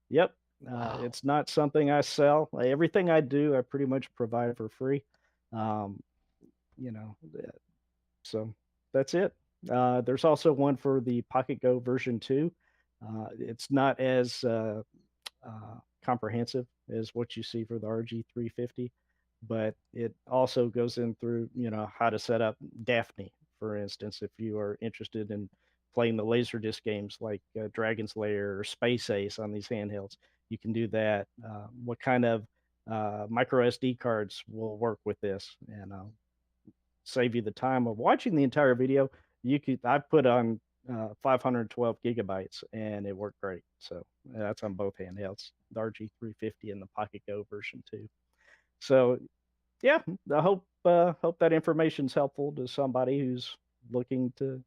yep. Wow. It's not something I sell. Everything I do, I pretty much provide for free. So that's it. There's also one for the Pocket Go version 2. It's not as comprehensive as what you see for the RG350, but it also goes in through, how to set up Daphne, for instance, if you are interested in playing the Laserdisc games like Dragon's Lair or Space Ace on these handhelds. You can do that. What kind of micro SD cards will work with this, and save you the time of watching the entire video. I put on 512 gigabytes, and it worked great. So that's on both handhelds, the RG350 and the Pocket Go version 2. So yeah, I hope that information's helpful to somebody who's looking to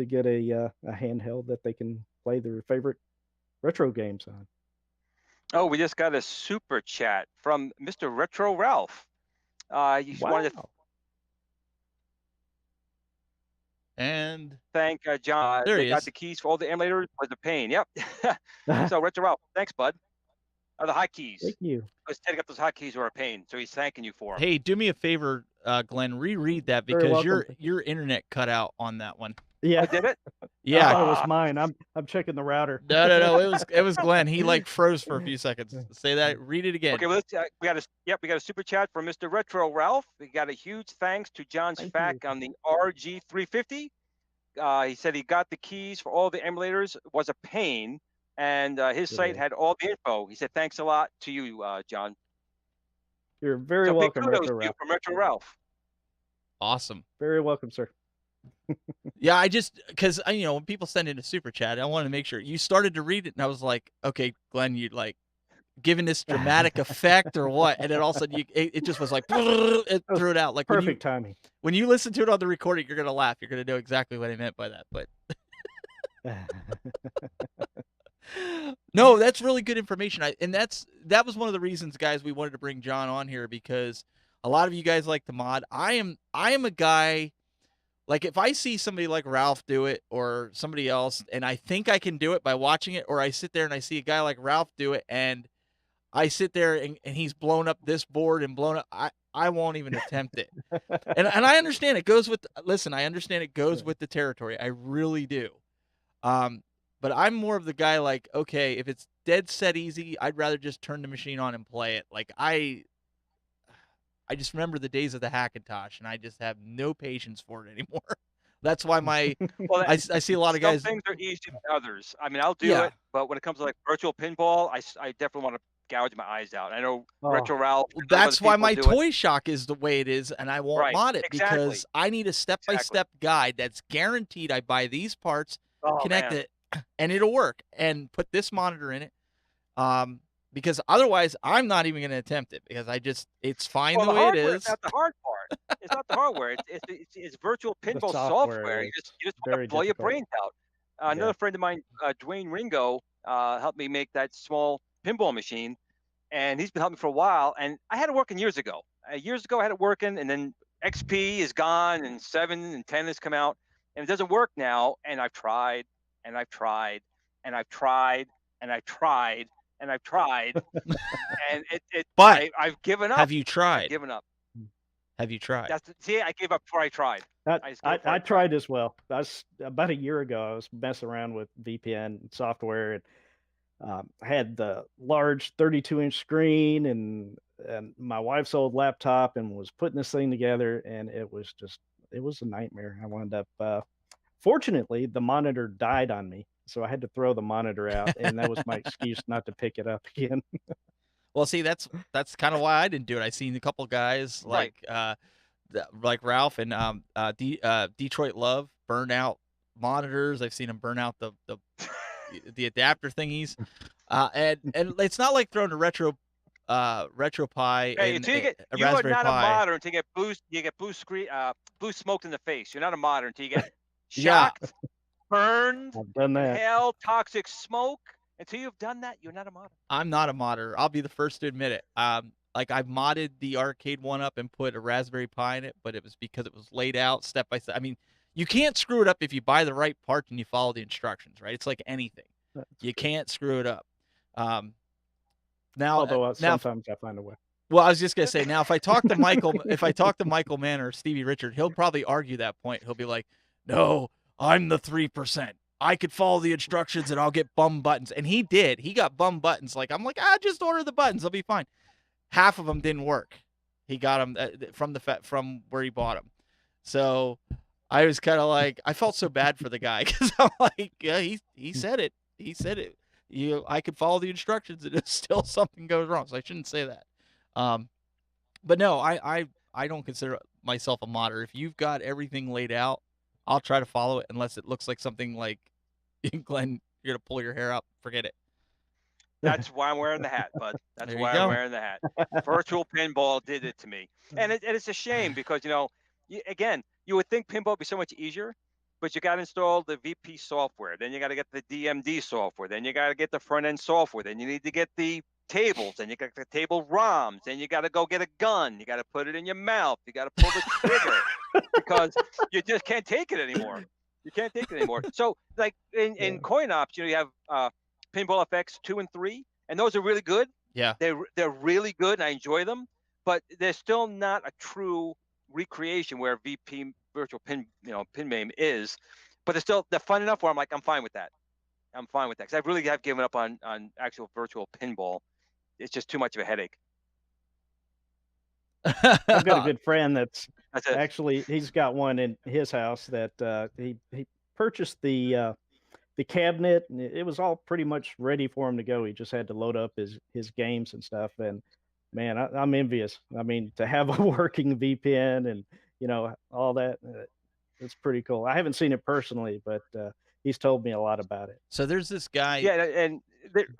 get a handheld that they can play their favorite retro games on. Oh, we just got a super chat from Mr. Retro Ralph. You wanted to and thank John. There they he got is. the keys for all the emulators. Was a pain. Yep. So Retro Ralph, thanks, bud. The hotkeys. Thank you. Because setting up those hotkeys were a pain, so he's thanking you for them. Hey, do me a favor, Glenn. Reread that because your internet cut out on that one. Yeah. Oh, did it? Yeah. thought it was mine. I'm checking the router. No. It was Glenn. He like froze for a few seconds. Say that. Read it again. Okay, well, we got a super chat from Mr. Retro Ralph. We got a huge thanks to John Thank Spack you. on the RG350. He said he got the keys for all the emulators. It was a pain, and his site Yeah. had all the info. He said thanks a lot to you, John. You're very So big welcome, kudos Retro to you Ralph. from Retro Ralph. Awesome. Very welcome, sir. Yeah, I just because when people send in a super chat, I wanted to make sure you started to read it, and I was like, okay, Glenn, you like giving this dramatic effect or what? And then all of a sudden, it just was like it threw it out. Like Perfect timing. when you listen to it on the recording, you're gonna laugh. You're gonna know exactly what I meant by that. But no, that's really good information. That was one of the reasons, guys, we wanted to bring John on here, because a lot of you guys like to mod. I am a guy, like if I see somebody like Ralph do it or somebody else, and I think I can do it by watching it, or I sit there and I see a guy like Ralph do it, and I sit there and he's blown up this board and blown up, I won't even attempt it. And I understand it goes with, listen, I understand it goes with the territory. I really do. But I'm more of the guy like, okay, if it's dead set easy, I'd rather just turn the machine on and play it. Like I just remember the days of the Hackintosh, and I just have no patience for it anymore. That's why I see a lot of guys. Some things are easier than others. I mean, I'll do Yeah. it, but when it comes to like virtual pinball, I definitely want to gouge my eyes out. I know Oh. Retro Ralph. Well, other that's why people my do it. toy shock is the way it is, and I won't Right, mod it exactly. because I need a step-by-step guide that's guaranteed. I buy these parts, connect man. it, and it'll work, and put this monitor in it. Because otherwise, I'm not even going to attempt it, because it's fine the way it is. It's not the hard part. It's not the hardware. It's virtual pinball software. You just want to blow your brains out. Another friend of mine, Dwayne Ringo, helped me make that small pinball machine, and he's been helping me for a while. And I had it working years ago. Years ago, I had it working, and then XP is gone, and 7 and 10 has come out, and it doesn't work now. And I've tried, and I've tried, and I've tried, and I've tried, and I've tried, and But I've given up. have you I've tried? given up. Have you tried? See, I gave up before I tried. I tried as well. About a year ago. I was messing around with VPN software, and I had the large 32-inch screen and my wife's old laptop, and was putting this thing together, and it was a nightmare. I wound up, fortunately, the monitor died on me, so I had to throw the monitor out, and that was my excuse not to pick it up again. Well, see, that's kind of why I didn't do it. I seen a couple guys like Ralph and Detroit Love burn out monitors. I've seen them burn out the adapter thingies, and it's not like throwing a retro Pi and you a are Raspberry not Pi. a modern until you get blue smoked in the face. You're not a modern until you get Yeah. shocked, burned, I've done that. inhaled toxic smoke. Until you've done that, you're not a modder. I'm not a modder. I'll be the first to admit it. Like I modded the arcade one up and put a Raspberry Pi in it, but it was because it was laid out step by step. I mean, you can't screw it up if you buy the right parts and you follow the instructions, right? It's like anything. You can't screw it up. Although sometimes I find a way. Well, I was just gonna say, now if I talk to Michael Mann or Stevie Richard, he'll probably argue that point. He'll be like, "No, I'm the 3%. I could follow the instructions and I'll get bum buttons." And he did. He got bum buttons. Like, I'm like, just order the buttons. They'll be fine. Half of them didn't work. He got them from where he bought them. So I was kind of like, I felt so bad for the guy, because I'm like, yeah, he said it. He said it. I could follow the instructions and still something goes wrong. So I shouldn't say that. But no, I don't consider myself a modder. If you've got everything laid out, I'll try to follow it, unless it looks like something like, Glenn, you're gonna pull your hair out. Forget it. That's why I'm wearing the hat, bud. That's why I'm wearing the hat. Virtual pinball did it to me, and it's a shame, because again, you would think pinball would be so much easier, but you got to install the VP software, then you got to get the DMD software, then you got to get the front end software, then you need to get the tables, and you got the table ROMs, then you got to go get a gun, you got to put it in your mouth, you got to pull the trigger, because you just can't take it anymore. You can't take it anymore. So, like in coin ops, you have Pinball FX 2 and 3, and those are really good. Yeah, they're really good, and I enjoy them. But they're still not a true recreation where VP virtual pin MAME is. but they're fun enough where I'm like, I'm fine with that. I'm fine with that because I really have given up on actual virtual pinball. It's just too much of a headache. I've got a good friend that's That's it. actually he's got one in his house that he purchased the cabinet, and it was all pretty much ready for him to go. He just had to load up his games and stuff. And man, I'm envious. I mean, to have a working VPN and all that, it's pretty cool. I haven't seen it personally, but he's told me a lot about it. So there's this guy. Yeah, and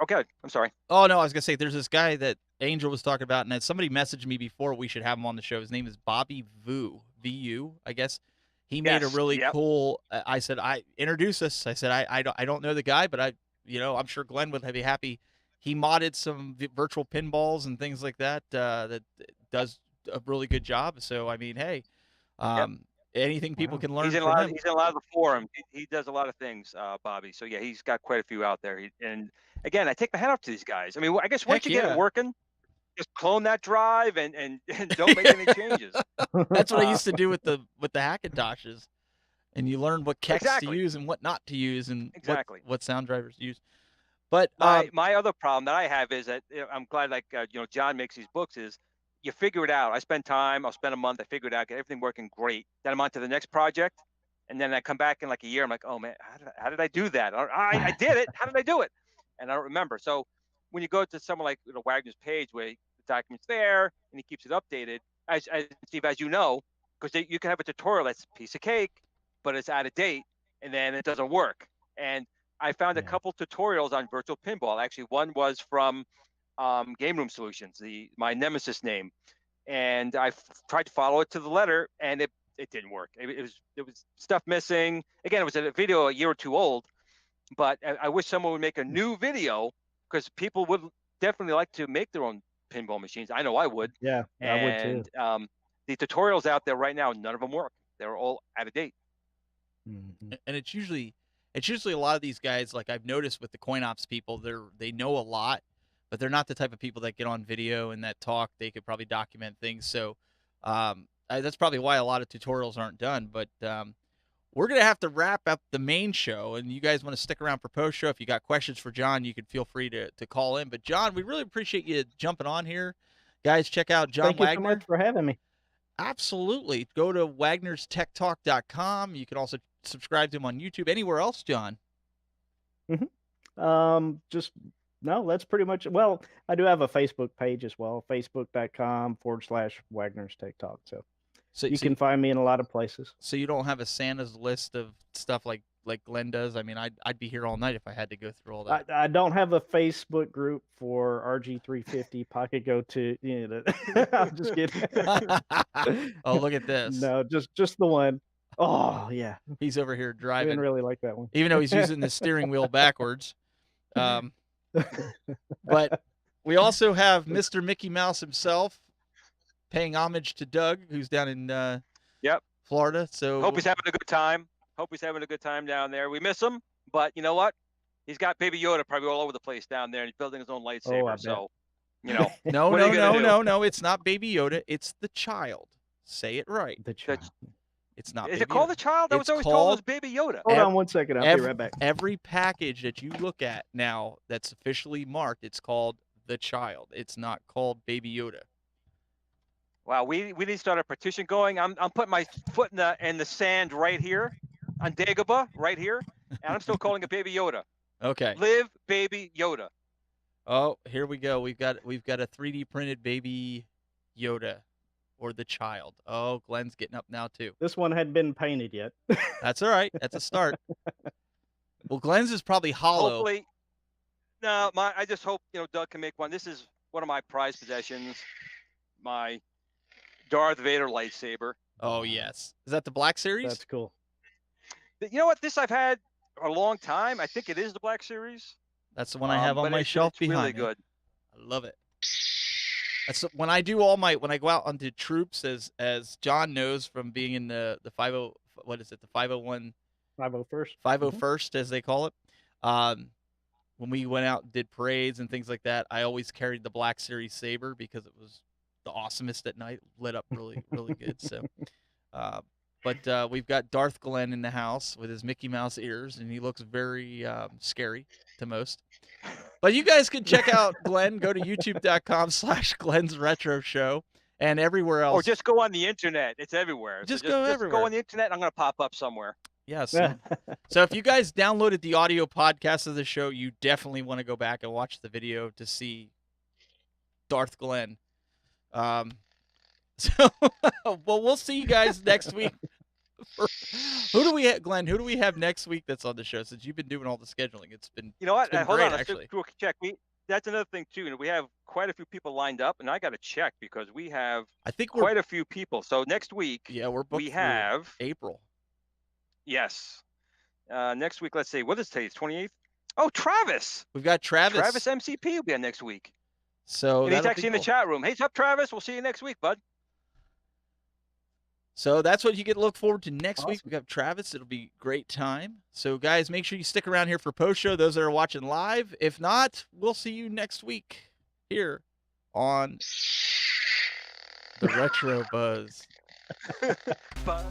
okay, I'm sorry. Oh no, I was gonna say there's this guy that Angel was talking about, and somebody messaged me before we should have him on the show. His name is Bobby Vu, VU, I guess. He made a really cool. I said, introduce us. I said, I don't know the guy, but I'm sure Glen would be happy. He modded some virtual pinballs and things like that. That does a really good job. So I mean, hey, anything people can learn He's in from him. He's in a lot of the forums. He does a lot of things, Bobby. So yeah, he's got quite a few out there. And again, I take my hat off to these guys. I mean, I guess once you get it working, just clone that drive and don't make any changes. That's what I used to do with the Hackintoshes, and you learn what kecks to use and what not to use, and what sound drivers to use. But my other problem that I have is that I'm glad, like John makes these books, is you figure it out. I spend time. I'll spend a month. I figure it out. Get everything working great. Then I'm on to the next project, and then I come back in like a year. I'm like, oh man, how did I do that? I did it. How did I do it? And I don't remember. So when you go to someone like Wagner's page, where the document's there and he keeps it updated, as Steve, as you know, because you can have a tutorial that's a piece of cake, but it's out of date, and then it doesn't work. And I found a couple tutorials on virtual pinball. Actually, one was from Game Room Solutions, my nemesis name, and I tried to follow it to the letter, and it didn't work. It was stuff missing. Again, it was a video a year or two old, but I wish someone would make a new video, because people would definitely like to make their own pinball machines. I know I would. Yeah, I would too. The tutorials out there right now, none of them work. They're all out of date. Mm-hmm. And it's usually a lot of these guys, like I've noticed with the coin ops people, they know a lot, but they're not the type of people that get on video and that talk. They could probably document things. So that's probably why a lot of tutorials aren't done. But we're going to have to wrap up the main show, and you guys want to stick around for post show. If you got questions for John, you can feel free to call in. But John, we really appreciate you jumping on here. Guys, check out John Wagner. Thank you so much for having me. Absolutely. Go to wagnerstechtalk.com. You can also subscribe to him on YouTube. Anywhere else, John? That's pretty much it. Well, I do have a Facebook page as well, facebook.com/Wagner's Tech Talk. So you can find me in a lot of places. So you don't have a Santa's list of stuff like Glen does? I mean, I'd be here all night if I had to go through all that. I don't have a Facebook group for RG350 Pocket Go 2. I'm just kidding. Oh, look at this. No, just the one. Oh, yeah. He's over here driving. I didn't really like that one. Even though he's using the steering wheel backwards. But we also have Mr. Mickey Mouse himself paying homage to Doug, who's down in Florida. So hope he's having a good time. Hope he's having a good time down there. We miss him, but you know what? He's got Baby Yoda probably all over the place down there, and he's building his own lightsaber. So, no, it's not Baby Yoda. It's the child. Say it right. The child. It's not. Is it called the child? That was always told as Baby Yoda. Hold on one second. I'll be right back. Every package that you look at now that's officially marked, it's called the child. It's not called Baby Yoda. Wow, we need to start a petition going. I'm putting my foot in the sand right here on Dagobah, right here, and I'm still calling it Baby Yoda. Okay. Live Baby Yoda. Oh, here we go. We've got a 3D printed Baby Yoda. Or the child. Oh, Glen's getting up now too. This one hadn't been painted yet. That's all right. That's a start. Well, Glen's is probably hollow. Hopefully. No, I just hope Doug can make one. This is one of my prized possessions. My Darth Vader lightsaber. Oh yes. Is that the Black Series? That's cool. You know what? This I've had a long time. I think it is the Black Series. That's the one I have on my shelf behind. Really good. I love it. That's when I go out onto troops, as John knows from being in the 50, what is it, the 501 501st as they call it. When we went out and did parades and things like that, I always carried the Black Series saber because it was the awesomest at night, lit up really really good. So But we've got Darth Glen in the house with his Mickey Mouse ears, and he looks very scary to most. But you guys can check out Glen. Go to youtube.com/Glen's Retro Show and everywhere else. Or just go on the internet. It's everywhere. Just so go just everywhere. Go on the internet. I'm going to pop up somewhere. Yes. So if you guys downloaded the audio podcast of the show, you definitely want to go back and watch the video to see Darth Glen. So, well, we'll see you guys next week. Who do we have, Glen? Who do we have next week that's on the show? Since you've been doing all the scheduling, it's been You know what? been Hold great, on. Let's actually. do a check. That's another thing too. We have quite a few people lined up, and I got to check because we have I think quite a few people. So next week, yeah, we're booked we have April. Yes. Next week, let's see. What is today? 28th. Oh, Travis. We've got Travis. Travis MCP will be on next week. So and he's actually in the chat room. Hey, what's up, Travis? We'll see you next week, bud. So that's what you get to look forward to next Awesome. week. We got Travis. It'll be a great time. So, guys, make sure you stick around here for post-show, those that are watching live. If not, we'll see you next week here on the Retro Buzz. Bye.